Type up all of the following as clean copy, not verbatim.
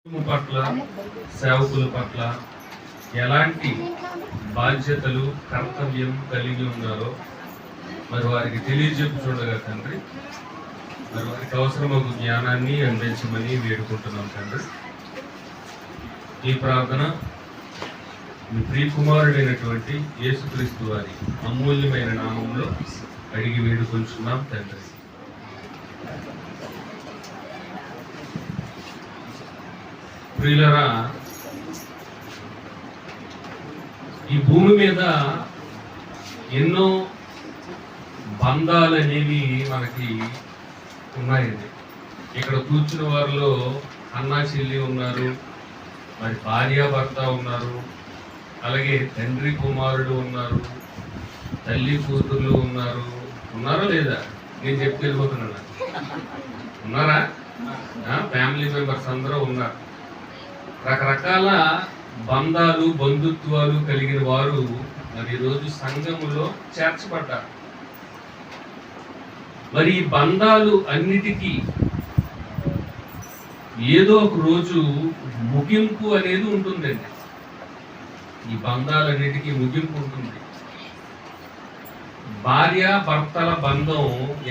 పట్ల సేవకుల పట్ల ఎలాంటి బాధ్యతలు కర్తవ్యం కలిగి ఉన్నారో మరి వారికి తెలియజెప్పుచుండగా తండ్రి, మరి వారికి అవసరమగు జ్ఞానాన్ని అందించమని వేడుకుంటున్నాం తండ్రి. ఈ ప్రార్థన మీ ప్రియకుమారుడైనటువంటి యేసుక్రీస్తు వారి అమూల్యమైన నామంలో అడిగి వేడుకొంచున్నాం తండ్రి. ప్రియులరా, ఈ భూమి మీద ఎన్నో బంధాలు అనేవి మనకి ఉన్నాయండి. ఇక్కడ కూర్చున్న వారిలో అన్నా చెల్లి ఉన్నారు, మరి భార్యాభర్త ఉన్నారు, అలాగే తండ్రి కుమారుడు ఉన్నారు, తల్లి కూతుర్లు ఉన్నారు. ఉన్నారా లేదా? నేను చెప్పి వెళ్ళిపోతున్నాను. ఉన్నారా? ఫ్యామిలీ మెంబర్స్ అందరూ ఉన్నారు. రకరకాల బంధాలు బంధుత్వాలు కలిగిన వారు మరి ఈరోజు సంఘములో చేర్చబడ్డారు. మరి ఈ బంధాలు అన్నిటికీ ఏదో ఒక రోజు ముగింపు అనేది ఉంటుందండి. ఈ బంధాలన్నిటికీ ముగింపు ఉంటుంది. భార్య భర్తల బంధం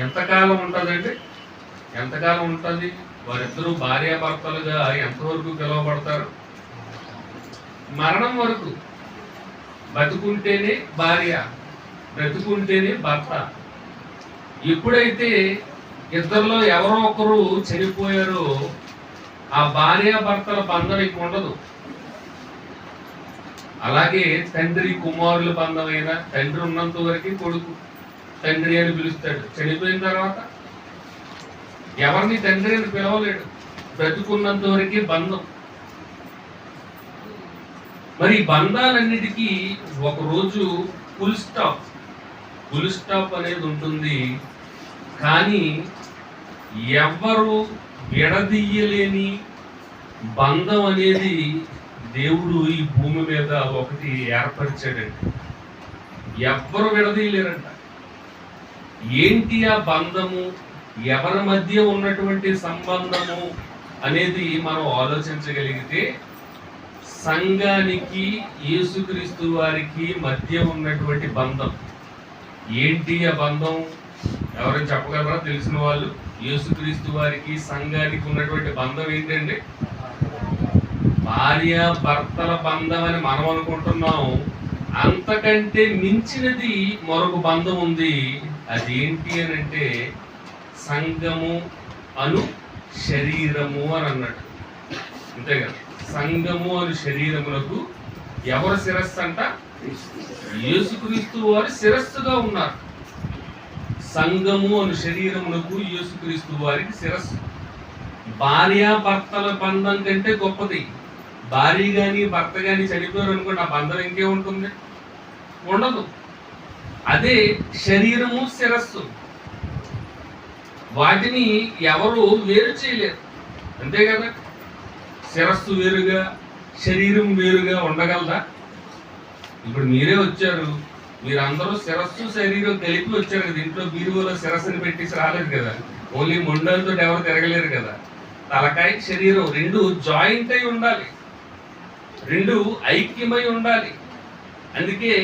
ఎంతకాలం ఉంటుందండి? ఎంతకాలం ఉంటుంది? వారిద్దరూ భార్యాభర్తలుగా ఎంతవరకు పిలువబడతారు? మరణం వరకు. బతుకుంటేనే భార్య, బ్రతుకుంటేనే భర్త. ఎప్పుడైతే ఇద్దరిలో ఎవరో ఒకరు చనిపోయారో ఆ భార్యాభర్తల బంధం ఇక ఉండదు. అలాగే తండ్రి కుమారుల బంధం అయినా, తండ్రి ఉన్నంత వరకు కొడుకు తండ్రి అని పిలుస్తాడు. చనిపోయిన తర్వాత ఎవరిని తండ్రి అని పిలవలేడు. బ్రతుకున్నంత వరకే బంధం. మరి ఈ బంధాలన్నిటికీ ఒకరోజు ఫుల్ స్టాప్ అనేది ఉంటుంది. కానీ ఎవరు విడదీయలేని బంధం అనేది దేవుడు ఈ భూమి మీద ఒకటి ఏర్పరిచాడండి. ఎవ్వరు విడదీయలేరంట. ఏంటి ఆ బంధము? ఎవరి మధ్య ఉన్నటువంటి సంబంధము అనేది మనం ఆలోచించగలిగితే, సంఘానికి యేసుక్రీస్తు వారికి మధ్య ఉన్నటువంటి బంధం. ఏంటి ఆ బంధం? ఎవరైనా చెప్పగలరా? తెలిసిన వాళ్ళు. యేసుక్రీస్తు వారికి సంఘానికి ఉన్నటువంటి బంధం ఏంటండి? భార్య భర్తల బంధం అని మనం అనుకుంటున్నాం. అంతకంటే మించినది మరొక బంధం ఉంది. అదేంటి అని అంటే సంఘము అను శరీరము అని అన్నట్టు. అంతే కదా? సంఘము అను శరీరములకు ఎవరు శిరస్సు అంట? యేసుక్రీస్తు వారి శిరస్సుగా ఉన్నారు. సంఘము అను శరీరములకు యేసుక్రీస్తు వారికి శిరస్సు. భార్యాభర్తల బంధం కంటే గొప్పది. భార్య గాని భర్త గాని చనిపోయారు అనుకోండి, ఆ బంధం ఇంకే ఉంటుంది? ఉండదు. అదే శరీరము శిరస్సు. వాటిని ఎవరు వేరు చేయలేరు. అంతే కదా? శిరస్సు వేరుగా శరీరం వేరుగా ఉండగలదా? ఇప్పుడు మీరే వచ్చారు, మీరందరూ శిరస్సు శరీరం కలిపి వచ్చారు కదా. ఇంట్లో బీరువులో శిరస్సుని పెట్టేసి రాలేదు కదా. ఓన్లీ మొండలతో ఎవరు తిరగలేరు కదా. తలకాయ శరీరం రెండు జాయింట్ అయి ఉండాలి, రెండు ఐక్యమై ఉండాలి. అందుకే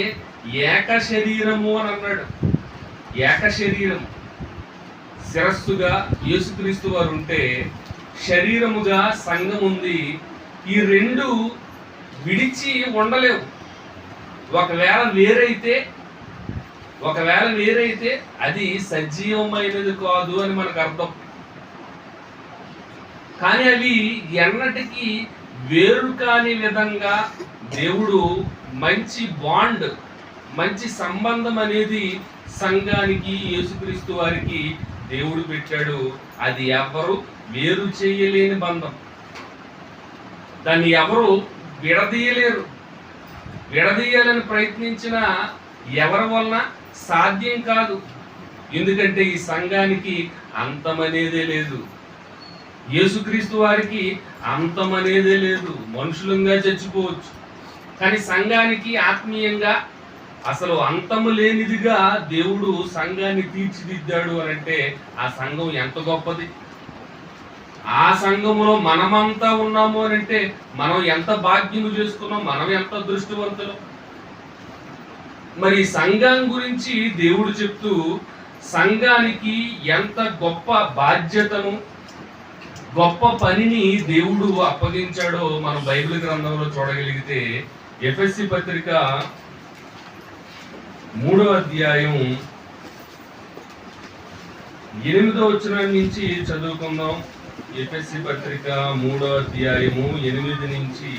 ఏక శరీరము అని అన్నాడు. ఏక శరీరం. శిరస్సుగా యేసుక్రీస్తు వారు ఉంటే, శరీరముగా సంఘం ఉంది. ఈ రెండు విడిచి ఉండలేవు. ఒకవేళ వేరైతే అది సజీవమైనది కాదు అని మనకు అర్థం. కానీ అవి ఎన్నటికీ వేరు కాని విధంగా దేవుడు మంచి బాండ్, మంచి సంబంధం అనేది సంఘానికి యేసుక్రీస్తు వారికి దేవుడు పెట్టాడు. అది ఎవరు వేరు చేయలేని బంధం. దాన్ని ఎవరు విడదీయలేరు. విడదీయాలని ప్రయత్నించిన ఎవరి వలన సాధ్యం కాదు. ఎందుకంటే ఈ సంఘానికి అంతమనేదే లేదు. యేసుక్రీస్తు వారికి అంతమనేదే లేదు. మనుషులంగా చచ్చిపోవచ్చు, కానీ సంఘానికి ఆత్మీయంగా అసలు అంతము లేనిదిగా దేవుడు సంఘాన్ని తీర్చిదిద్దాడు అని అంటే ఆ సంఘం ఎంత గొప్పది. ఆ సంఘములో మనమంతా ఉన్నాము అని అంటే మనం ఎంత భాగ్యము చేసుకున్నాం, మనం ఎంత దృష్టివంతులు. మరి సంఘం గురించి దేవుడు చెప్తూ సంఘానికి ఎంత గొప్ప బాధ్యతను, గొప్ప పనిని దేవుడు అప్పగించాడో మనం బైబిల్ గ్రంథంలో చూడగలిగితే ఎఫెసీ పత్రిక 3వ అధ్యాయం 8వ వచనం నుంచి చదువుకుందాం. ఎఫెసీ పత్రిక 3వ అధ్యాయము 8 నుంచి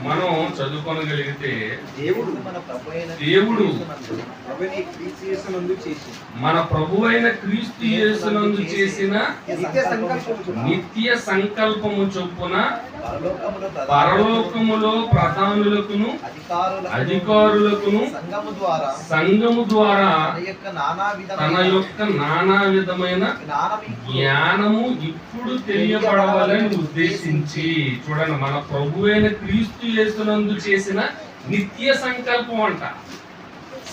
మనం చదువుకోగలిగితే, దేవుడు మన ప్రభువైన క్రీస్తు యేసునందు చేసిన నిత్య సంకల్పము చొప్పున పరలోకములో ప్రధానులకును అధికారులకును సంఘము ద్వారా తన యొక్క నానా విధమైన జ్ఞానము ఇప్పుడు తెలియబడవాలని ఉద్దేశించి. చూడండి, మన ప్రభువైన క్రీస్తు యేసునందు చేసిన నిత్య సంకల్పం అంట.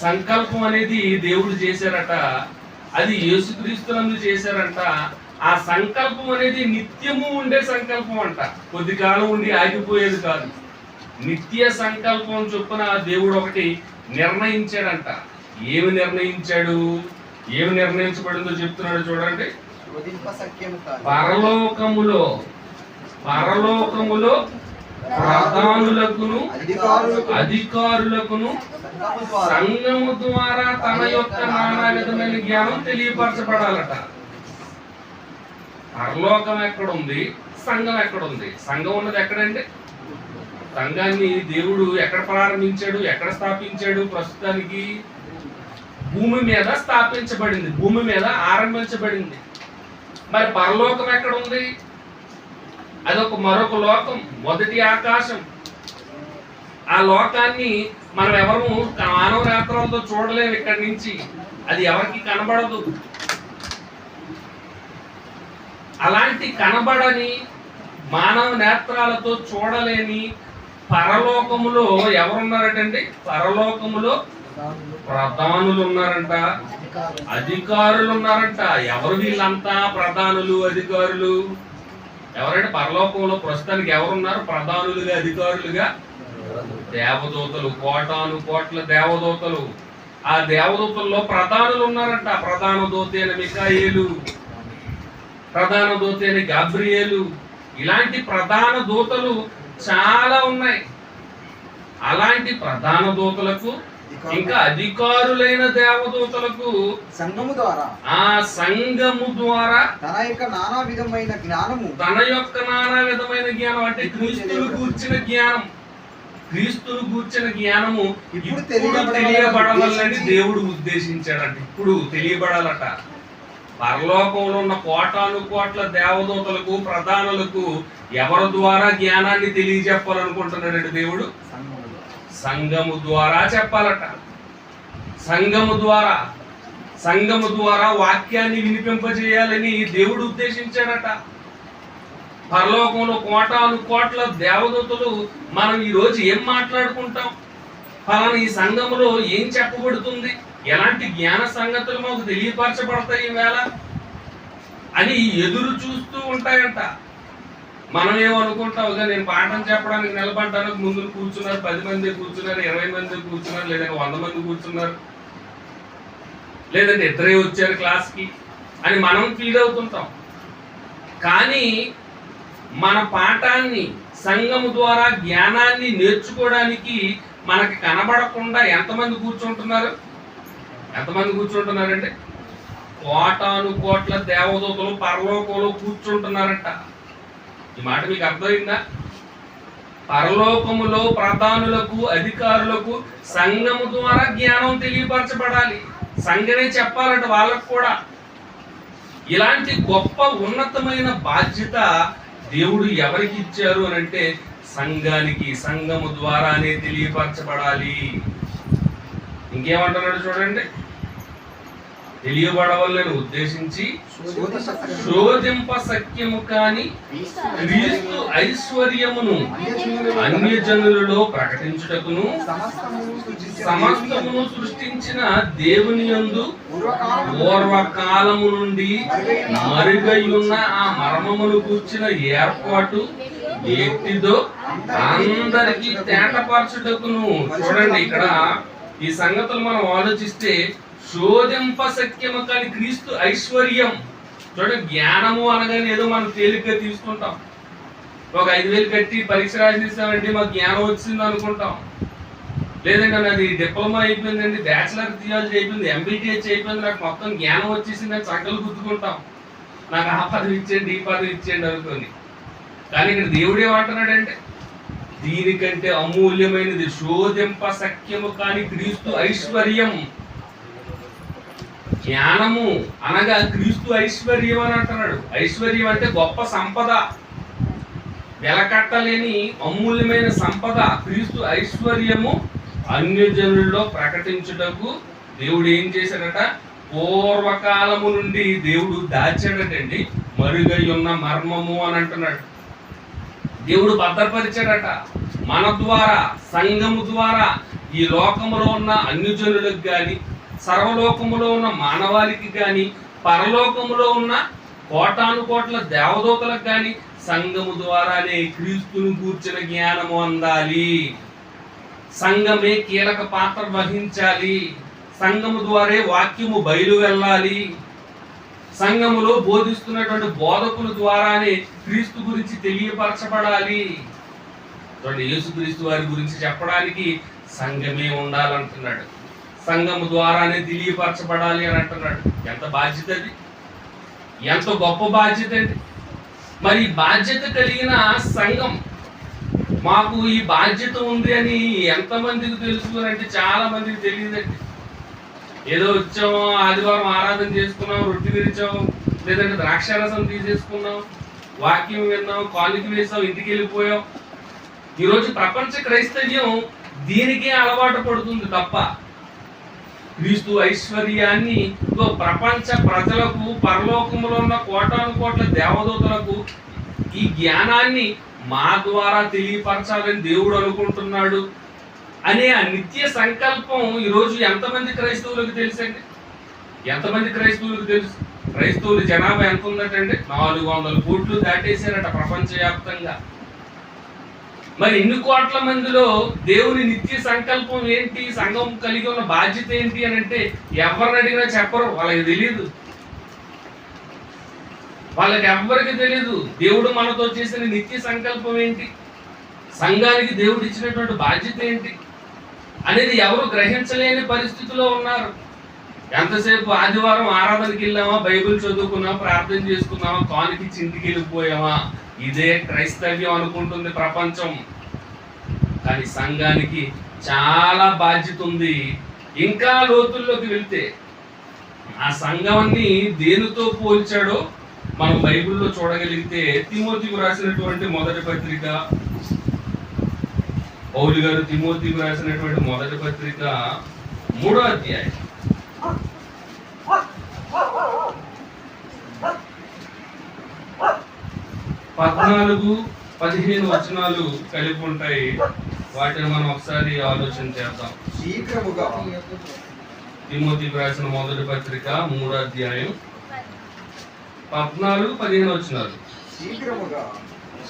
సంకల్పం అనేది దేవుడు చేశారట, అది యేసుక్రీస్తునందు చేశారంట. ఆ సంకల్పం అనేది నిత్యము ఉండే సంకల్పం అంట, కొద్ది కాలం ఉండి ఆగిపోయేది కాదు. నిత్య సంకల్పం చొప్పున దేవుడు ఒకటి నిర్ణయించాడంట. ఏమి నిర్ణయించాడు, ఏమి నిర్ణయించబడిందో చెప్తున్నాడు చూడండి. పరలోకములో ప్రధానులకును అధికారులకును సంఘము ద్వారా తన యొక్క నానా విధమైన జ్ఞానం తెలియపరచబడాలట. పరలోకం ఎక్కడుంది, సంఘం ఎక్కడుంది? సంఘం ఉన్నది ఎక్కడండి? సంఘాన్ని దేవుడు ఎక్కడ ప్రారంభించాడు, ఎక్కడ స్థాపించాడు? ప్రస్తుతానికి భూమి మీద స్థాపించబడింది, భూమి మీద ఆరంభించబడింది. మరి పరలోకం ఎక్కడ ఉంది? అదొక మరొక లోకం, మొదటి ఆకాశం. ఆ లోకాన్ని మనం ఎవరు మానవ నేత్రాలతో చూడలేము. ఇక్కడి నుంచి అది ఎవరికి కనబడదు. అలాంటి కనబడని, మానవ నేత్రాలతో చూడలేని పరలోకములో ఎవరున్నారటండి? పరలోకములో ప్రధానులు ఉన్నారంట, అధికారులు ఉన్నారంట. ఎవరు వీళ్ళంతా ప్రధానులు, అధికారులు? ఎవరంటే పరలోకంలో ప్రస్తుతానికి ఎవరున్నారు ప్రధానులుగా, అధికారులుగా? దేవదూతలు, కోటాను కోట్ల దేవదూతలు. ఆ దేవదూతల్లో ప్రధానులు ఉన్నారంట. ప్రధాన దూతైన మిఖాయేలు, ప్రధాన దూతైన గాబ్రియేలు, ఇలాంటి ప్రధాన దూతలు చాలా ఉన్నాయి. అలాంటి ప్రధాన దూతలకు, ఇంకా అధికారులైన దేవదూతలకు సంఘము ద్వారా తన యొక్క నానా విధమైన జ్ఞానం అంటే క్రీస్తును గూర్చిన జ్ఞానం, క్రీస్తును గూర్చిన జ్ఞానము ఇప్పుడు తెలియబడాలని దేవుడు ఉద్దేశించాడంట. ఇప్పుడు తెలియబడాలట. పరలోకంలో ఉన్న కోటాను కోట్ల దేవదూతలకు, ప్రధానులకు ఎవరి ద్వారా జ్ఞానాన్ని తెలియజెప్పాలనుకుంటున్నాడంటే దేవుడు? సంఘము ద్వారా చెప్పాలట. సంఘము ద్వారా వాక్యాన్ని వినిపింపజేయాలని దేవుడు ఉద్దేశించాడట. పరలోకంలో కోటాను కోట్ల దేవదూతలు మనం ఈ రోజు ఏం మాట్లాడుకుంటాం, ఫలానా ఈ సంఘములో ఏం చెప్పబడుతుంది, ఎలాంటి జ్ఞాన సంగతులు మాకు తెలియపరచబడతాయి ఈవేళ అని ఎదురు చూస్తూ ఉంటాయంట. మనం ఏమనుకుంటావుగా, నేను పాఠం చెప్పడానికి నిలబడడానికి ముందు కూర్చున్నారు 10 మంది కూర్చున్నారు, 20 మంది కూర్చున్నారు, లేదంటే 100 మంది కూర్చున్నారు, లేదంటే ఇద్దరే వచ్చారు క్లాస్కి అని మనం ఫీల్ అవుతుంటాం. కానీ మన పాఠాన్ని, సంఘము ద్వారా జ్ఞానాన్ని నేర్చుకోవడానికి మనకి కనబడకుండా ఎంతమంది కూర్చుంటున్నారంటే కోటాను కోట్ల దేవదూతలు పరలోకంలో కూర్చుంటున్నారట. ఈ మాట మీకు అర్థమైందా? పరలోకములో ప్రధానులకు, అధికారులకు సంఘము ద్వారా జ్ఞానం తెలియపరచబడాలి. సంఘమే చెప్పాలట వాళ్ళకు కూడా. ఇలాంటి గొప్ప ఉన్నతమైన బాధ్యత దేవుడు ఎవరికి ఇచ్చారు అని అంటే సంఘానికి. సంఘము ద్వారానే తెలియపరచబడాలి. ఇంకేమంటున్నాడు చూడండి, తెలియబడవలని ఉద్దేశించి శోధింప సఖ్యము కాని క్రీస్తు ఐశ్వర్యమును అన్యజనులలో ప్రకటించుటకును సమస్తమును సృష్టించిన దేవుని యందు పూర్వకాలము నుండి మరుగైయున్న ఆ మర్మమును కూర్చిన ఏర్పాటు ఎట్టిదో అందరికి తేటపరచుటకును. చూడండి, ఇక్కడ ఈ సంగతులు మనం ఆలోచిస్తే శోధింప సఖ్యము కాని క్రీస్తు ఐశ్వర్యం. చూడండి, జ్ఞానము అనగానే ఏదో మనం తేలిగ్గా తీసుకుంటాం. ఒక 5,000 కట్టి పరీక్ష రాసిస్తామంటే మాకు జ్ఞానం వచ్చింది అనుకుంటాం. లేదంటే నాది డిప్లొమా అయిపోయిందండి, బ్యాచిలర్ థియాలజీ అయిపోయింది, ఎంబీటీహెచ్ అయిపోయింది, నాకు మొత్తం జ్ఞానం వచ్చేసింది అని చక్కలు గుర్తుకుంటాం. నాకు ఆ పదవి ఇచ్చేయండి, ఈ పదవి ఇచ్చేయండి అనుకోని. కానీ ఇక్కడ దేవుడు ఏమంటున్నాడంటే దీనికంటే అమూల్యమైనది శోధింప సఖ్యము కాని క్రీస్తు ఐశ్వర్యం. జ్ఞానము అనగా క్రీస్తు ఐశ్వర్యం అని అంటున్నాడు. ఐశ్వర్యం అంటే గొప్ప సంపద, వెలకట్టలేని అమూల్యమైన సంపద. క్రీస్తు ఐశ్వర్యము అన్యజనుల్లో ప్రకటించుటకు దేవుడు ఏం చేశాడట? పూర్వకాలము నుండి దేవుడు దాచాడటండి. మరుగై ఉన్న మర్మము అని అంటున్నాడు. దేవుడు భద్రపరిచాడట. మన ద్వారా, సంఘము ద్వారా ఈ లోకములో ఉన్న అన్యజనులకు గాని, సర్వలోకములో ఉన్న మానవాళికి గాని, పరలోకములో ఉన్న కోటాను కోట్ల దేవదూతలకు గాని సంఘము ద్వారానే క్రీస్తును కూర్చిన జ్ఞానము అందాలి. సంఘమే కీలక పాత్ర వహించాలి. సంఘము ద్వారా వాక్యము బయలు వెళ్ళాలి. సంఘములో బోధిస్తున్నటువంటి బోధకుల ద్వారానే క్రీస్తు గురించి తెలియపరచబడాలి. చూడండి, యేసుక్రీస్తు వారి గురించి చెప్పడానికి సంఘమే ఉండాలంటున్నాడు. సంఘము ద్వారానే తెలియపరచబడాలి అని అంటున్నాడు. ఎంత బాధ్యత అది! ఎంత గొప్ప బాధ్యత అండి! మరి బాధ్యత కలిగిన సంఘం, మాకు ఈ బాధ్యత ఉంది అని ఎంతమందికి తెలుసు అంటే చాలా మందికి తెలియదండి. ఏదో వచ్చాము, ఆదివారం ఆరాధన చేసుకున్నాం, రొట్టె విరిచాం, లేదంటే ద్రాక్షారసం తీసేసుకున్నాం, వాక్యం విన్నాం, కాలుకి వేసాం, ఇంటికి వెళ్ళిపోయాం. ఈరోజు ప్రపంచ క్రైస్తవ్యం దీనికే అలవాటు పడుతుంది తప్ప క్రీస్తు ఐశ్వర్యాన్ని ప్రపంచ ప్రజలకు, పరలోకములో ఉన్న కోటాను కోట్ల దేవదూతలకు ఈ జ్ఞానాన్ని మా ద్వారా తెలియపరచాలని దేవుడు అనుకుంటున్నాడు అనే ఆ నిత్య సంకల్పం ఈరోజు ఎంతమంది క్రైస్తవులకు తెలుసండి? ఎంతమంది క్రైస్తవులకు తెలుసు? క్రైస్తవుల జనాభా ఎంత ఉందటండి? 400 కోట్లు దాటేశారట ప్రపంచవ్యాప్తంగా. మరి ఇన్ని కోట్ల మందిలో దేవుని నిత్య సంకల్పం ఏంటి, సంఘం కలిగి ఉన్న బాధ్యత ఏంటి అని అంటే ఎవరిని అడిగినా చెప్పరు. వాళ్ళకి తెలియదు. వాళ్ళకి ఎవ్వరికి తెలియదు దేవుడు మనతో చేసిన నిత్య సంకల్పం ఏంటి, సంఘానికి దేవుడు ఇచ్చినటువంటి బాధ్యత ఏంటి అనేది ఎవరు గ్రహించలేని పరిస్థితిలో ఉన్నారు. ఎంతసేపు ఆదివారం ఆరాధనకి వెళ్ళామా, బైబిల్ చదువుకున్నామా, ప్రార్థన చేసుకున్నామా, కానుకి చింటికి వెళ్ళిపోయామా, ఇదే క్రైస్తవ్యం అనుకుంటుంది ప్రపంచం. కానీ సంఘానికి చాలా బాధ్యత ఉంది. ఇంకా లోతుల్లోకి వెళ్తే ఆ సంఘాన్ని దేనితో పోల్చాడో మనం బైబిల్లో చూడగలిగితే, తిమోతికి రాసినటువంటి మొదటి పత్రిక, పౌలు గారు తిమోతికి రాసినటువంటి మొదటి పత్రిక 3వ అధ్యాయం 14-15 వచనాలు కలిపి ఉంటాయి. వాటిని మనం ఒకసారి ఆలోచన చేద్దాం. శీఘ్రముగా తిమోతికి రాసిన మొదటి పత్రిక 3వ అధ్యాయం 14-15 వచనాలు.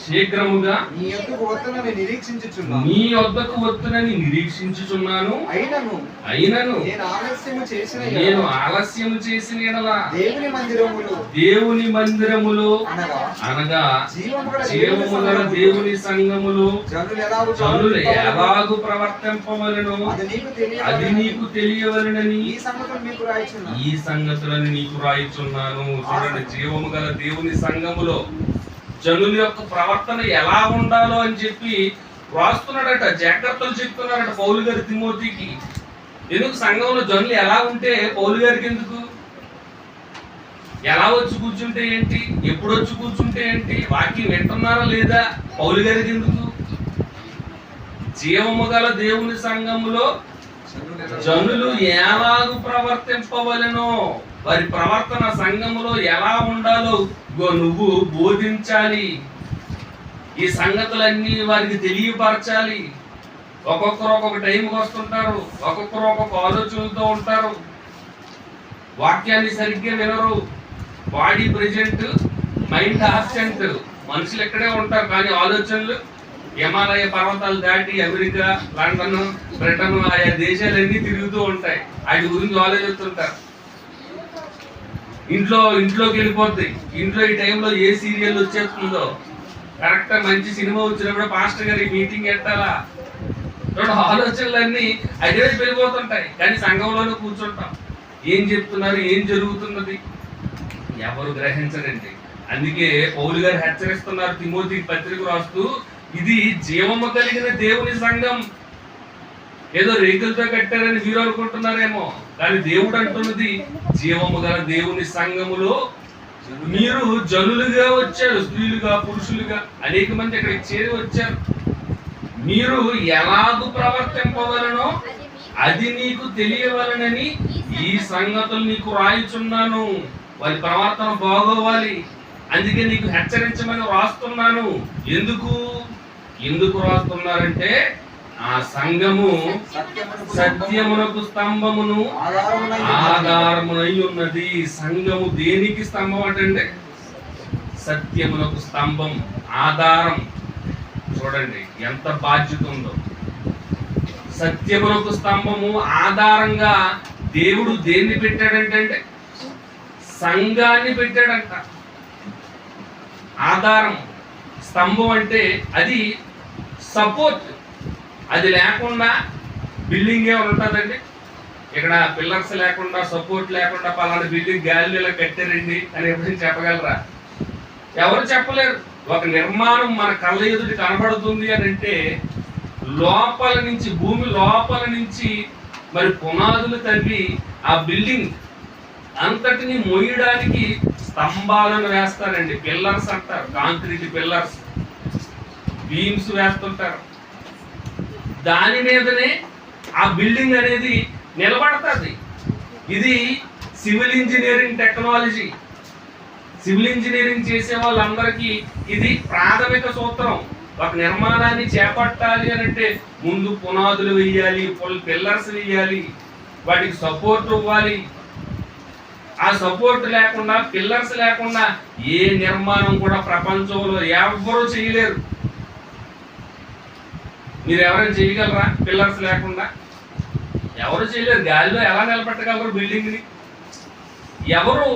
శీఘ్రముగా నీ యొద్దకు వత్తునని నిరీక్షించుచున్నాను. అయినను నేను ఆలస్యము చేసిన యెడల దేవుని మందిరములో అనగా జీవము గల దేవుని సంఘములో జనులు ఎలాగు ప్రవర్తింపవలెనో అది నీకు తెలియవలెనని ఈ సంగతులను నీకు రాయిచున్నాను. చూడండి, జీవము గల దేవుని సంఘములో జనుల యొక్క ప్రవర్తన ఎలా ఉండాలో అని చెప్పి రాస్తున్నాడట. జాగ్రత్తలు చెప్తున్నారట పౌలు గారు తిమోతికి. ఎందుకు? సంఘంలో జనులు ఎలా ఉంటే పౌలు గారికి ఎందుకు? ఎలా వచ్చి కూర్చుంటే ఏంటి, ఎప్పుడు వచ్చి కూర్చుంటే ఏంటి, వాక్యం వింటున్నారా లేదా పౌలు గారికి ఎందుకు? జీవము గల దేవుని సంఘములో జనులు ఎలాగూ ప్రవర్తింపవలెనో, వారి ప్రవర్తన సంఘములో ఎలా ఉండాలో నువ్వు బోధించాలి. ఈ సంగతులన్నీ వారికి తెలియపరచాలి. ఒక్కొక్కరు ఒక్కొక్క టైంకి వస్తుంటారు, ఒక్కొక్కరు ఒక్కొక్క ఆలోచనలతో ఉంటారు, వాక్యాన్ని సరిగ్గా వినరు. Body present, mind absent. మనుషులు ఎక్కడే ఉంటారు కానీ ఆలోచనలు హిమాలయ పర్వతాలు దాటి అమెరికా, లండన్, బ్రిటన్ ఆయా దేశాలన్నీ తిరుగుతూ ఉంటాయి. వాటి గురించి ఆలోచిస్తుంటారు. ఇంట్లోకి వెళ్ళిపోద్ది. ఇంట్లో ఈ టైంలో ఏ సీరియల్ వచ్చేస్తుందో, కరెక్ట్ మంచి సినిమా వచ్చినప్పుడు పాస్టర్ గారు ఈ మీటింగ్ ఎట్టాలా, ఆలోచనలన్నీ అదే వెళ్ళిపోతుంటాయి. కానీ సంఘంలోనే కూర్చుంటాం. ఏం చెప్తున్నారు, ఏం జరుగుతున్నది ఎవరు గ్రహించరండి. అందుకే పౌలు గారు హెచ్చరిస్తున్నారు తిమోతికి పత్రిక రాస్తూ, ఇది జీవము కలిగిన దేవుని సంఘం. ఏదో రేకులతో కట్టారని మీరు అనుకుంటున్నారేమో, కానీ దేవుడు అంటున్నది జీవము గల దేవుని సంఘములో మీరు జనులుగా వచ్చారు. స్త్రీలుగా, పురుషులుగా అనేక మంది అక్కడికి చేరి వచ్చారు. మీరు ఎలాగూ ప్రవర్తింపవలనో అది నీకు తెలియవలనని ఈ సంగతులు నీకు రాయుచున్నాను. వారి ప్రవర్తన బాగోవాలి, అందుకే నీకు హెచ్చరించమని రాస్తున్నాను. ఎందుకు రాస్తున్నారంటే ఆ సంఘము సత్యమునకు స్తంభమును ఆధారమునై ఉన్నది. సంఘము దేనికి స్తంభం అంటే సత్యమునకు స్తంభం, ఆధారం. చూడండి ఎంత బాధ్యత ఉందో. సత్యమునకు స్తంభము ఆధారంగా దేవుడు దేన్ని పెట్టాడంటే సంఘాన్ని పెట్టాడంట. ఆధారం, స్తంభం అంటే అది సపోర్ట్. అది లేకుండా బిల్డింగ్ ఏమైనా ఉంటుందండి? ఇక్కడ పిల్లర్స్ లేకుండా, సపోర్ట్ లేకుండా పలానా బిల్డింగ్ గాలిలో కట్టారండి అని ఎప్పుడైనా చెప్పగలరా? ఎవరు చెప్పలేరు. ఒక నిర్మాణం మన కళ్ళ ఎదుటి కనబడుతుంది అని అంటే లోపల నుంచి, భూమి లోపల నుంచి మరి పునాదులు తవ్వి ఆ బిల్డింగ్ అంతటిని మోయడానికి స్తంభాలను వేస్తారండి. పిల్లర్స్ అంటారు, కాంక్రీట్ పిల్లర్స్, బీమ్స్ వేస్తుంటారు. దాని మీదనే ఆ బిల్డింగ్ అనేది నిలబడుతుంది. ఇది civil engineering technology. Civil engineering చేసే వాళ్ళందరికీ ఇది ప్రాథమిక సూత్రం. ఒక నిర్మాణాన్ని చేపట్టాలి అని అంటే ముందు పునాదులు వేయాలి, పిల్లర్స్ వేయాలి, వాటికి సపోర్ట్ ఇవ్వాలి. ఆ సపోర్ట్ లేకుండా, పిల్లర్స్ లేకుండా ఏ నిర్మాణం కూడా ప్రపంచంలో ఎవరు చేయలేరు. మీరు ఎవరైనా చేయగలరా? పిల్లర్స్ లేకుండా ఎవరు చేయలేరు. గాలిలో ఎలా నిలబెట్టగలరు బిల్డింగ్ని? ఎవరు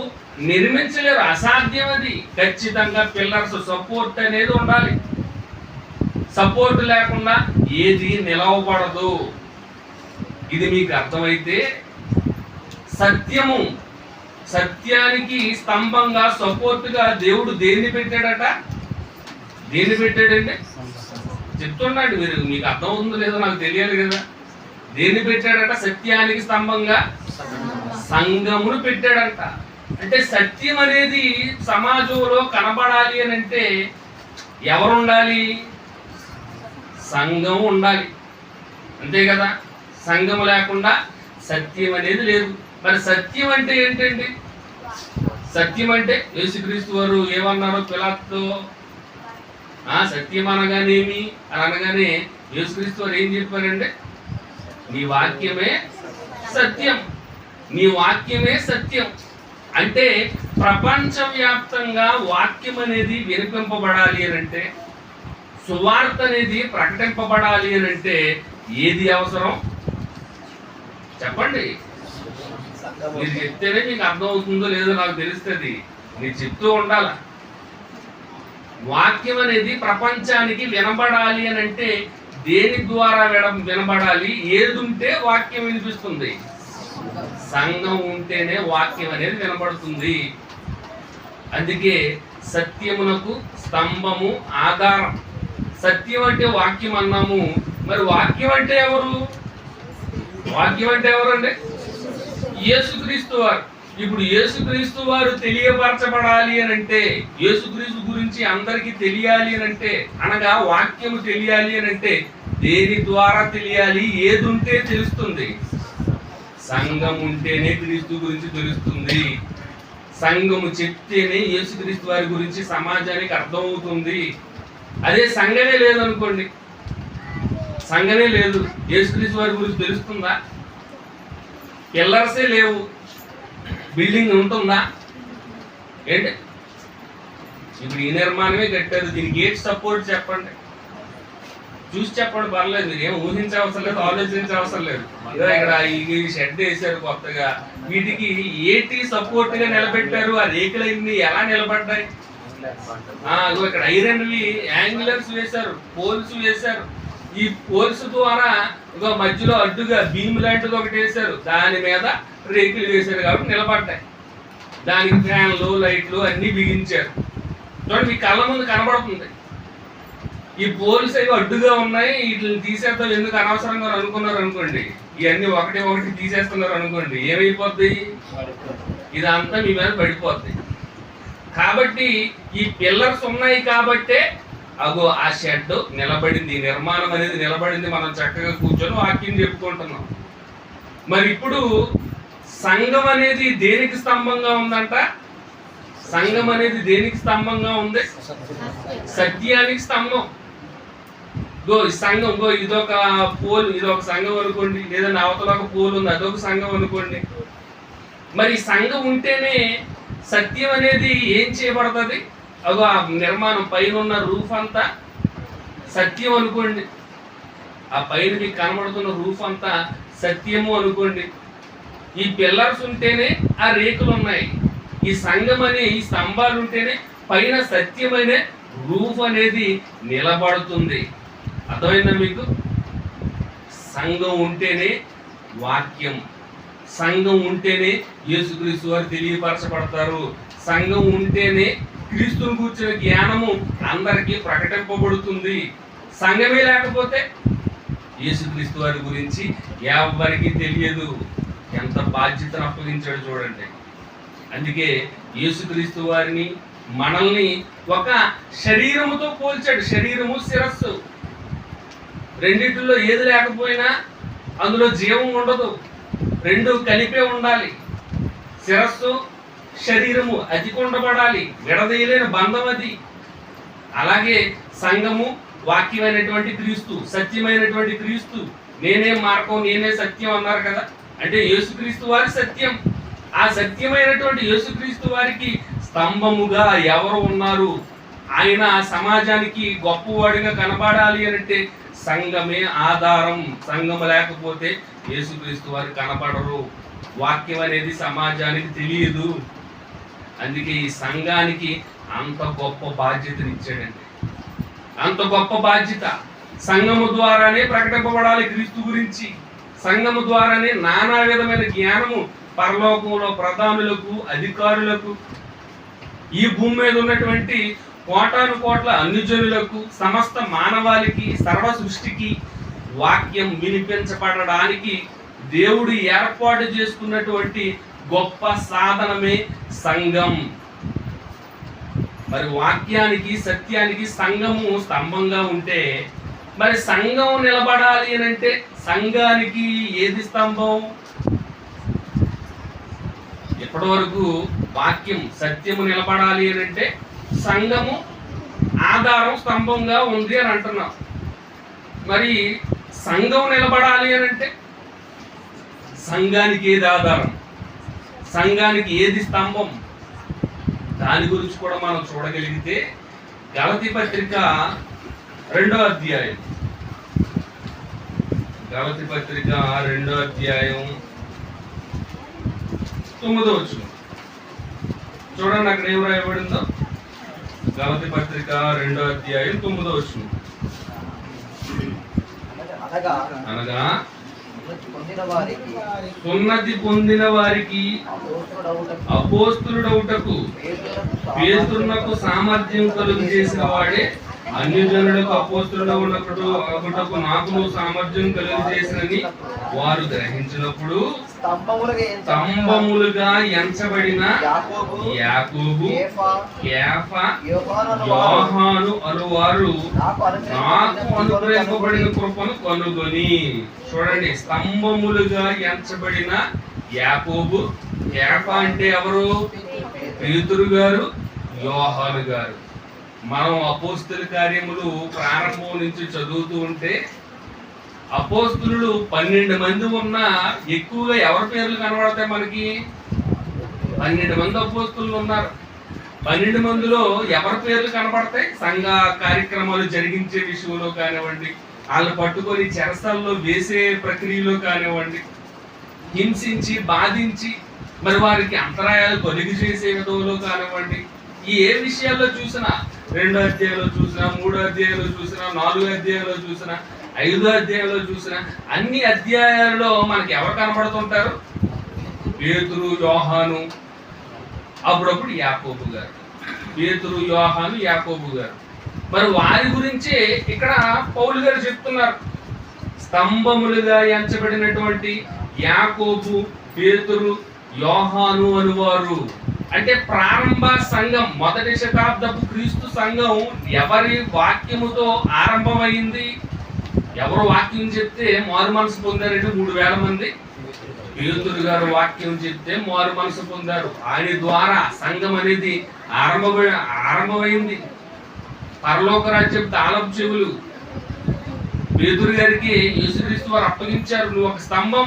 నిర్మించలేరు, అసాధ్యం. అది ఖచ్చితంగా పిల్లర్స్, సపోర్ట్ అనేది ఉండాలి. సపోర్ట్ లేకుండా ఏది నిలవబడదు. ఇది మీకు అర్థమైతే సత్యము, సత్యానికి స్తంభంగా, సపోర్ట్గా దేవుడు దేన్ని పెట్టాడట? దేన్ని పెట్టాడండి? చెప్తున్నాడు. మీకు అర్థమవుతుందో లేదో నాకు తెలియాలి కదా. దేన్ని పెట్టాడట? సత్యానికి స్తంభంగా సంఘమును పెట్టాడంట. అంటే సత్యం అనేది సమాజంలో కనబడాలి అని అంటే ఎవరు ఉండాలి? సంఘం ఉండాలి, అంతే కదా. సంఘం లేకుండా సత్యం అనేది లేదు. మరి సత్యం అంటే ఏంటండి? సత్యం అంటే యేసుక్రీస్తు వారు ఏమన్నారో పిలాతుతో, సత్యం అనగానేమి అని అనగానే యేసుక్రీస్తు వారు ఏం చెప్పారంటే, నీ వాక్యమే సత్యం, నీ వాక్యమే సత్యం. అంటే ప్రపంచవ్యాప్తంగా వాక్యం అనేది వినిపింపబడాలి అని అంటే, సువార్త అనేది ప్రకటింపబడాలి అని అంటే ఏది అవసరం చెప్పండి? మీరు చెప్తేనే మీకు అర్థం అవుతుందో లేదో నాకు తెలుస్తుంది. మీరు చెప్తూ ఉండాల. వాక్యం అనేది ప్రపంచానికి వినబడాలి అని అంటే దేని ద్వారా వినబడాలి? ఏది ఉంటే వాక్యం వినిపిస్తుంది? సంఘం ఉంటేనే వాక్యం అనేది వినబడుతుంది. అందుకే సత్యమునకు స్తంభము, ఆధారం. సత్యం అంటే వాక్యం అన్నాము. మరి వాక్యం అంటే ఎవరు? వాక్యం అంటే ఎవరండి? యేసుక్రీస్తు వారు. ఇప్పుడు యేసుక్రీస్తు వారు తెలియపరచబడాలి అని అంటే, యేసుక్రీస్తు గురించి అందరికీ తెలియాలి అని అంటే, అనగా వాక్యము తెలియాలి అని అంటే దేని ద్వారా తెలియాలి? ఏది ఉంటే తెలుస్తుంది? సంఘం ఉంటేనే క్రీస్తు గురించి తెలుస్తుంది. సంఘము చెప్తేనే యేసుక్రీస్తు వారి గురించి సమాజానికి అర్థమవుతుంది. అదే సంఘమే లేదనుకోండి, సంఘమే లేదు, యేసుక్రీస్తు వారి గురించి తెలుస్తుందా? పిల్లర్సే లేవు, బిల్డింగ్ ఉంటుందా? ఏంటి ఇప్పుడు ఈ నిర్మాణమే కట్టారు, దీనికి ఏంటి సపోర్ట్ చెప్పండి, చూసి చెప్పండి, పర్లేదు, మీరు ఏం ఊహించవసరం లేదు, ఆలోచించవసరం లేదు. ఇక్కడ ఈ షెడ్ వేసారు కొత్తగా, వీటికి ఏటి సపోర్ట్ గా నిలబెట్టారు? ఆ రేకులన్నీ ఎలా నిలబడ్డాయి? ఇక్కడ ఐరన్వి యాంగులర్స్ వేశారు, పోల్స్ వేశారు. ఈ పోల్స్ ద్వారా ఒక మధ్యలో అడ్డుగా బీమ్ లాంటిది ఒకటి వేశారు, దాని మీద రేకులు వేశారు కాబట్టి నిలబడ్డాయి. దానికి ఫ్యాన్లు, లైట్లు అన్ని బిగించారు. చూడండి, మీ కళ్ళ ముందు కనబడుతుంది. ఈ పోల్స్ అవి అడ్డుగా ఉన్నాయి, వీటిని తీసేద్దాం ఎందుకు అనవసరంగా అనుకున్నారు అనుకోండి, ఇవన్నీ ఒకటి ఒకటి తీసేస్తున్నారు అనుకోండి, ఏమైపోద్ది? ఇదంతా మీ మీద పడిపోద్ది. కాబట్టి ఈ పిల్లర్స్ ఉన్నాయి కాబట్టే అగో ఆ షెడ్ నిలబడింది, నిర్మాణం అనేది నిలబడింది. మనం చక్కగా కూర్చొని వాక్యం చెప్పుకుంటున్నాం. మరి ఇప్పుడు సంఘం అనేది దేనికి స్తంభంగా ఉందంట? సంఘం అనేది దేనికి స్తంభంగా ఉంది? సత్యానికి స్తంభం. సంఘం ఇదొక పోల్, ఇదొక సంఘం అనుకోండి, లేదా అవతల ఒక పోల్ ఉంది, అదొక సంఘం అనుకోండి. మరి సంఘం ఉంటేనే సత్యం అనేది ఏం చేయబడుతుంది? అగో ఆ నిర్మాణం పైన ఉన్న రూఫ్ అంతా సత్యం అనుకోండి, ఆ పైన మీకు కనబడుతున్న రూఫ్ అంతా సత్యము అనుకోండి. ఈ పిల్లర్స్ ఉంటేనే ఆ రేకులు ఉన్నాయి. ఈ సంఘం అనే ఈ స్తంభాలు ఉంటేనే పైన సత్యమైన రూఫ్ అనేది నిలబడుతుంది. అర్థమైందా మీకు? సంఘం ఉంటేనే వాక్యం, సంఘం ఉంటేనే యేసుక్రీస్తు వారు తెలియపరచబడతారు, సంఘం ఉంటేనే క్రీస్తుని కూర్చున్న జ్ఞానము అందరికీ ప్రకటింపబడుతుంది. సంఘమే లేకపోతే యేసుక్రీస్తు వారి గురించి ఎవరికి తెలియదు. ఎంత బాధ్యతను అప్పగించాడు చూడండి. అందుకే యేసుక్రీస్తు వారిని, మనల్ని ఒక శరీరముతో పోల్చాడు. శరీరము, శిరస్సు రెండిటిలో ఏది లేకపోయినా అందులో జీవం ఉండదు, రెండు కలిపే ఉండాలి. శిరస్సు, శరీరము అతికొండబడాలి, విడదీయలేని బంధం అది. అలాగే సంఘము వాక్యమైనటువంటి క్రీస్తు, సత్యమైనటువంటి క్రీస్తు. నేనే మార్గం, నేనే సత్యం అన్నారు కదా, అంటే యేసుక్రీస్తు వారి సత్యం. ఆ సత్యమైనటువంటి యేసుక్రీస్తు వారికి స్తంభముగా ఎవరు ఉన్నారు? ఆయన సమాజానికి గొప్పవాడిగా కనబడాలి అంటే సంఘమే ఆధారం. సంఘం లేకపోతే యేసుక్రీస్తు వారు కనపడరు. వాక్యం అనేది సమాజానికి తెలియదు. అందుకే ఈ సంఘానికి అంత గొప్ప బాధ్యతను ఇచ్చాడండి. అంత గొప్ప బాధ్యత. సంఘము ద్వారానే ప్రకటింపబడాలి క్రీస్తు గురించి. సంఘము ద్వారానే నానా విధమైన జ్ఞానము పరలోకంలో ప్రధానులకు, అధికారులకు, ఈ భూమి మీద ఉన్నటువంటి కోటాను కోట్ల అన్యజనులకు, సమస్త మానవాళికి, సర్వ సృష్టికి వాక్యం వినిపించబడడానికి దేవుడు ఏర్పాటు చేసుకున్నటువంటి గొప్ప సాధనమే సంఘం. మరి వాక్యానికి, సత్యానికి సంఘము స్తంభంగా ఉంటే, మరి సంఘం నిలబడాలి అని అంటే సంఘానికి ఏది స్తంభం? ఇప్పటి వరకు వాక్యం, సత్యము నిలబడాలి అని అంటే సంఘము ఆధారం, స్తంభంగా ఉంది అని అంటున్నాం. మరి సంఘం నిలబడాలి అని అంటే సంఘానికి ఏది ఆధారం, సంఘానికి ఏది స్తంభం? దాని గురించి కూడా మనం చూడగలిగితే గలతీ పత్రిక 2వ అధ్యాయం, గలతీ పత్రిక 2వ అధ్యాయం 9వ వచనం చూడండి. అక్కడ ఏం రాయబడిందో, గలతీ పత్రిక 2వ అధ్యాయం 9వ వచనం. అనగా సున్నతి పొందిన వారికి అపోస్తులుడవుటకు పేతురునకు సామర్థ్యం కలుగు చేసిన వాడే అన్ని జనులకు అపోస్తులుగా ఉన్నప్పుడు నాకు సామర్థ్యం కలుగజేసినని వారు గ్రహించినప్పుడు స్తంభములుగా ఎంచబడిన యాకోబు, కేఫా, యోహాను అనువారు నాకు అనుగ్రహింపబడిన కృపను కనుగొని. చూడండి, స్తంభములుగా ఎంచబడిన యాకోబు, కేఫా అంటే ఎవరు? పేతురు గారు, యోహాను గారు. మనం అపోస్తుల కార్యములు ప్రారంభం నుంచి చదువుతూ ఉంటే అపోస్తులు 12 మంది ఉన్నా ఎక్కువగా ఎవరి పేర్లు కనబడతాయి మనకి? 12 మంది అపోస్తులు ఉన్నారు. 12 మందిలో ఎవరి పేర్లు కనబడతాయి? సంఘ కార్యక్రమాలు జరిగించే విషయంలో కానివ్వండి, వాళ్ళని పట్టుకొని చెరసాల్లో వేసే ప్రక్రియలో కానివ్వండి, హింసించి బాధించి మరి వారికి అంతరాయాలు కొలిగి చేసే విధంలో కానివ్వండి, ఏ విషయాల్లో చూసినా, 2 అధ్యాయంలో చూసినా, 3 అధ్యాయంలో చూసినా, 4 అధ్యాయంలో చూసినా, 5 అధ్యాయంలో చూసినా, అన్ని అధ్యాయాలలో మనకి ఎవరు కనబడుతుంటారు? పేతురు, యోహాను, అప్పుడప్పుడు యాకోబు గారు. పేతురు, యోహాను, యాకోబు గారు. మరి వారి గురించే ఇక్కడ పౌలు గారు చెప్తున్నారు. స్తంభములుగా ఎంచబడినటువంటి యాకోబు, పేతురు, యోహాను అనువారు అంటే ప్రారంభ సంఘం, మొదటి శతాబ్దపు క్రీస్తు సంఘం ఎవరి వాక్యముతో ఆరంభమైంది? ఎవరు వాక్యం చెప్తే మారు మనసు పొందారంటే 3000 మంది. పేతురు గారు వాక్యం చెప్తే మారు మనసు పొందారు. ఆయన ద్వారా సంఘం అనేది ఆరంభమైంది. పరలోక రాజ్యం తాళపు చెవులు పేతురు గారికి యేసుక్రీస్తు వారు అప్పగించారు. నువ్వు ఒక స్తంభం,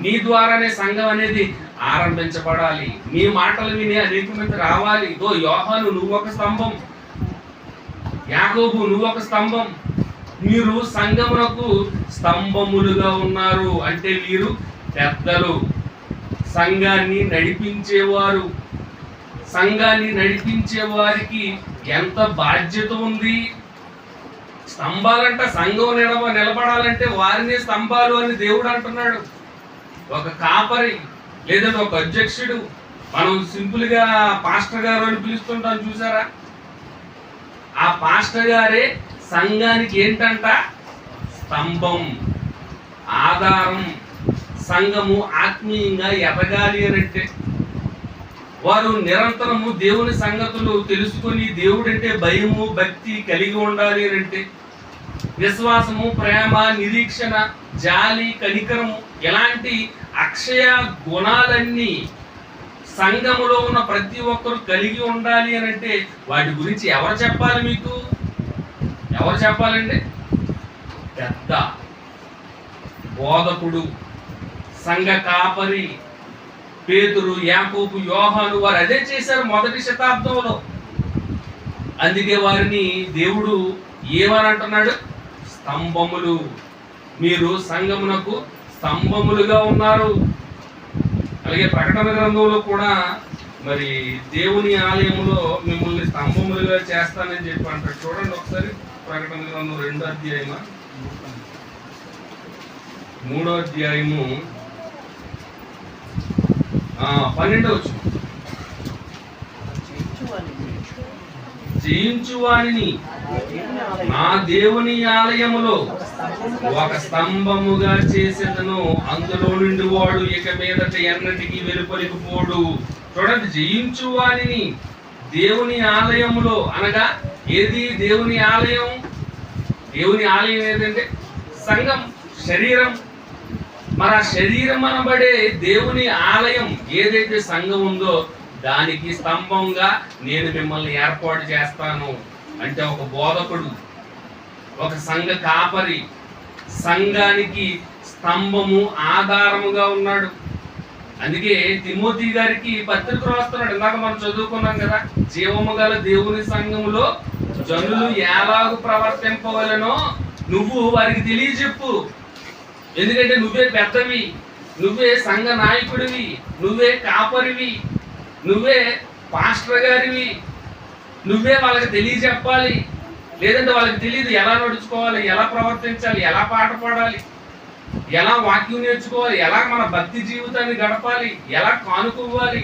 నీ ద్వారానే సంఘం అనేది ఆరంభించబడాలి, నీ మాటలు విని అనేక మంది రావాలి. ఇదో యోహాను, నువ్వు ఒక స్తంభం, యాకోబు నువ్వు ఒక స్తంభం, మీరు సంఘమునకు స్తంభములుగా ఉన్నారు. అంటే వీరు పెద్దలు, సంఘాన్ని నడిపించేవారు. సంఘాన్ని నడిపించే వారికి ఎంత బాధ్యత ఉంది? స్తంభాలంట సంఘం నిలబడాలంటే వారిని స్తంభాలు అని దేవుడు అంటున్నాడు. ఒక కాపరి లేదంటే ఒక అధ్యక్షుడు, మనం సింపుల్ గా పాస్టర్ గారు అని పిలుస్తుంటాం చూసారా? ఆ పాస్టర్ గారే సంఘానికి ఏంటంట? స్తంభం, ఆధారం. సంఘము ఆత్మీయంగా ఎదగాలి అని అంటే వారు నిరంతరము దేవుని సంగతులు తెలుసుకొని దేవుడంటే భయము, భక్తి కలిగి ఉండాలి అని అంటే విశ్వాసము, ప్రేమ, నిరీక్షణ, జాలి, కనికరము ఇలాంటి అక్షయ గుణాలన్నీ సంఘములో ఉన్న ప్రతి ఒక్కరు కలిగి ఉండాలి అని అంటే వాటి గురించి ఎవరు చెప్పాలి? మీకు ఎవరు చెప్పాలండి? పెద్ద బోధకుడు, సంఘ కాపరి పేతురు, యాకోబు, యోహాను వారు అదే చేశారు మొదటి శతాబ్దంలో. అందుకే వారిని దేవుడు ఏమని అంటున్నాడు? స్తంభములు. మీరు సంఘమునకు స్తంభములుగా ఉన్నారు. అలాగే ప్రకటన గ్రంథంలో కూడా మరి దేవుని ఆలయంలో మిమ్మల్ని స్తంభములుగా చేస్తానని చెప్పి అంటాడు. చూడండి ఒకసారి ప్రకటన గ్రంథం 2వ అధ్యాయము 3వ అధ్యాయము 12వ వచనం. జయించువానిని నా దేవుని ఆలయములో ఒక స్తంభముగా చేసేదను, అందులో నుండి వాడు ఇక మీదట ఎన్నటికీ వెలుపలికి పోడు. చూడండి, జయించువానిని దేవుని ఆలయములో అనగా ఏది? దేవుని ఆలయం. దేవుని ఆలయం ఏదంటే సంఘం, శరీరం. మరి ఆ శరీరం అనబడే దేవుని ఆలయం ఏదైతే సంఘం ఉందో దానికి స్తంభంగా నేను మిమ్మల్ని ఏర్పాటు చేస్తాను. అంటే ఒక బోధకుడు, ఒక సంఘ కాపరి సంఘానికి స్తంభము, ఆధారముగా ఉన్నాడు. అందుకే తిమోతి గారికి పత్రిక రాస్తున్నాడు. ఇందాక మనం చదువుకున్నాం కదా, జీవము గల దేవుని సంఘములో జనులు ఎలాగూ ప్రవర్తింపవలెనో నువ్వు వారికి తెలియజెప్పు. ఎందుకంటే నువ్వే పెద్దవి, నువ్వే సంఘ నాయకుడివి, నువ్వే కాపరివి, నువ్వే పాస్టర్ గారివి, నువ్వే వాళ్ళకి తెలియజెప్పాలి. లేదంటే వాళ్ళకి తెలియదు ఎలా నడుచుకోవాలి, ఎలా ప్రవర్తించాలి, ఎలా పాట పాడాలి, ఎలా వాక్యం నేర్చుకోవాలి, ఎలా మన భక్తి జీవితాన్ని గడపాలి, ఎలా కానుకోవాలి,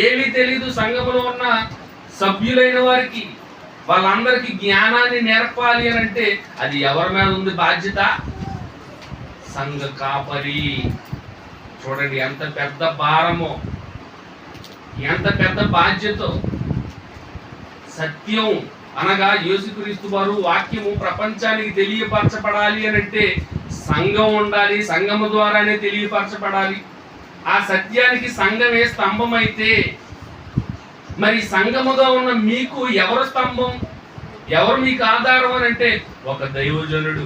ఏమీ తెలియదు సంఘములో ఉన్న సభ్యులైన వారికి. వాళ్ళందరికీ జ్ఞానాన్ని నేర్పాలి అని అంటే అది ఎవరి మీద ఉంది బాధ్యత? సంఘ కాపరి. చూడండి ఎంత పెద్ద భారమో, ఎంత పెద్ద బాధ్యతో. సత్యం అనగా యేసుక్రీస్తు వారు వాక్యము ప్రపంచానికి తెలియపరచబడాలి అని అంటే సంఘం ఉండాలి, సంఘము ద్వారానే తెలియపరచబడాలి. ఆ సత్యానికి సంఘమే స్తంభం అయితే మరి సంఘముగా ఉన్న మీకు ఎవరు స్తంభం, ఎవరు మీకు ఆధారం అని అంటే ఒక దైవజనుడు,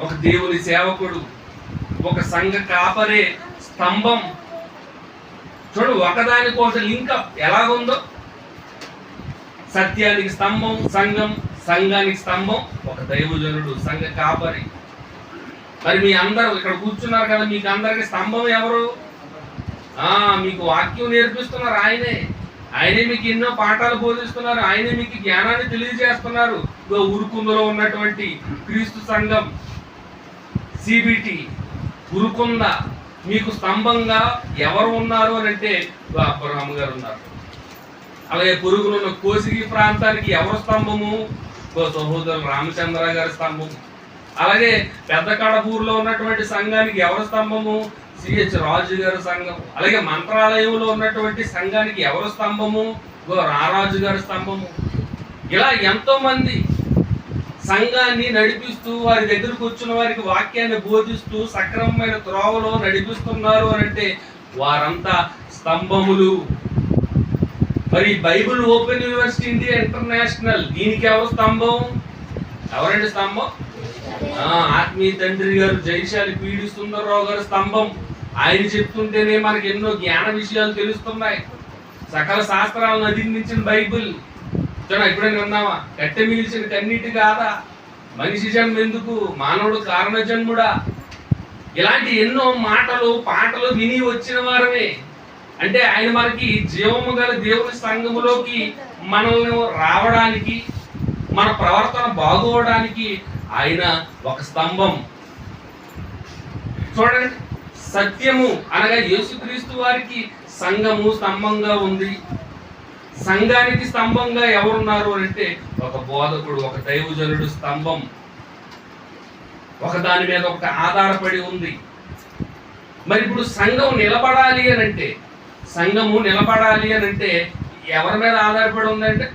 ఒక దేవుని సేవకుడు, ఒక సంఘ కాపరే స్తంభం. చూడు ఒకదానికోసం లింకప్ ఎలాగుందో. సత్యానికి స్తంభం సంఘం, సంఘానికి స్తంభం ఒక దైవజనుడు, సంఘ కాపరి. మరి మీ అందరూ ఇక్కడ కూర్చున్నారు కదా, మీకు అందరికి స్తంభం ఎవరు? మీకు వాక్యం నేర్పిస్తున్నారు ఆయనే. ఆయనే మీకు ఎన్నో పాఠాలు బోధిస్తున్నారు, ఆయనే మీకు జ్ఞానాన్ని తెలియజేస్తున్నారు. ఉరుకుందలో ఉన్నటువంటి క్రీస్తు సంఘం సిబిటి ఉరుకుంద మీకు స్తంభంగా ఎవరు ఉన్నారు అని అంటే అబ్రహాము గారు ఉన్నారు. అలాగే పురుగులున్న కోసిగి ప్రాంతానికి ఎవరు స్తంభము? సహోదరులు రామచంద్ర గారి స్తంభము. అలాగే పెద్ద కడపూరులో ఉన్నటువంటి సంఘానికి ఎవరు స్తంభము? సిహెచ్ రాజు గారి సంఘం. అలాగే మంత్రాలయంలో ఉన్నటువంటి సంఘానికి ఎవరు స్తంభము? రారాజు గారి స్తంభము. ఇలా ఎంతో మంది సంఘాన్ని నడిపిస్తూ వారి దగ్గరకు వచ్చిన వారికి వాక్యాన్ని బోధిస్తూ సక్రమమైన త్రోవలో నడిపిస్తున్నారు అని అంటే వారంతా స్తంభములు. మరి Bible open university India international దీనికి ఎవరు స్తంభం? ఎవరండి స్తంభం? ఆత్మీయ తండ్రి గారు జైశాలి పీడి సుందరరావు గారు స్తంభం. ఆయన చెప్తుంటేనే మనకి ఎన్నో జ్ఞాన విషయాలు తెలుస్తున్నాయి. సకల శాస్త్రాలను అధిగమించిన బైబిల్. ఎప్పుడైనా విన్నావా? కట్టె మిగిల్చిన కన్నీటి కాదా, మనిషి జన్మ ఎందుకు, మానవుడు కారణ జన్ముడా, ఇలాంటి ఎన్నో మాటలు పాటలు విని వచ్చిన వారమే. అంటే ఆయన మనకి జీవము గల దేవుని సంఘములోకి మనల్ని రావడానికి, మన ప్రవర్తన బాగోవడానికి ఆయన ఒక స్తంభం. చూడండి, సత్యము అనగా యేసుక్రీస్తు వారికి సంఘము స్తంభంగా ఉంది. సంఘానికి స్తంభంగా ఎవరున్నారు అంటే ఒక బోధకుడు, ఒక దైవజనుడు స్తంభం. ఒక దాని మీద ఒక ఆధారపడి ఉంది. మరి ఇప్పుడు సంఘం నిలబడాలి అని అంటే, సంఘము నిలబడాలి అని అంటే ఎవరి మీద ఆధారపడి ఉందంటే,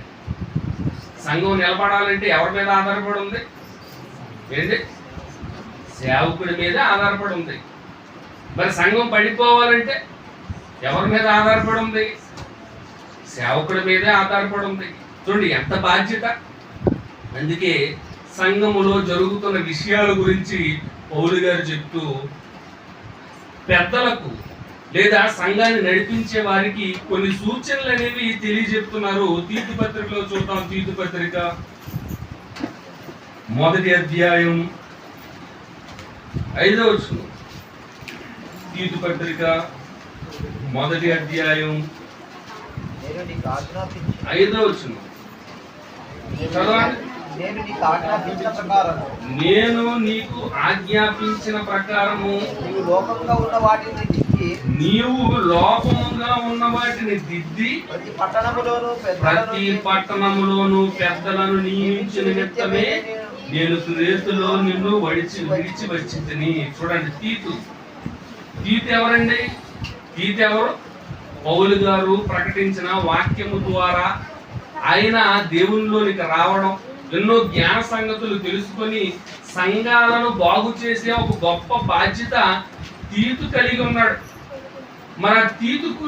సంఘం నిలబడాలంటే ఎవరి మీద ఆధారపడి ఉంది? ఏంటి? సేవకుడి మీద ఆధారపడి ఉంది. మరి సంఘం పడిపోవాలంటే ఎవరి మీద ఆధారపడి ఉంది? సేవకుడి మీదే ఆధారపడి ఉంది. చూడండి ఎంత బాధ్యత. అందుకే సంఘములో జరుగుతున్న విషయాల గురించి పౌలు గారు చెప్తూ పెద్దలకు లేదా సంఘాన్ని నడిపించే వారికి కొన్ని సూచనలు అనేవి తెలియజెప్తున్నారు. తీతు పత్రికలో చూద్దాం. తీతు పత్రిక 1వ అధ్యాయం 5వ వచనం. తీతు పత్రిక 1వ అధ్యాయం 5వ వచనం చదవండి. నేను నీకు ఆజ్ఞాపించిన ప్రకారము నీవు లోపముగా ఉన్న వాటిని దిద్ది ప్రతి పట్టణములోను పెద్దలను నియమించిన నిమిత్తమే నేను క్రీస్తులో నిన్ను విడిచి వచ్చిందని. చూడండి, తీతు ఎవరండి? తీతు ఎవరు? పౌలు గారు ప్రకటించిన వాక్యము ద్వారా ఆయన దేవునిలోనికి రావడం, ఎన్నో జ్ఞాన సంగతులు తెలుసుకొని సంఘాలను బాగు చేసే ఒక గొప్ప బాధ్యత తీతు కలిగి ఉన్నాడు. మన తీతుకు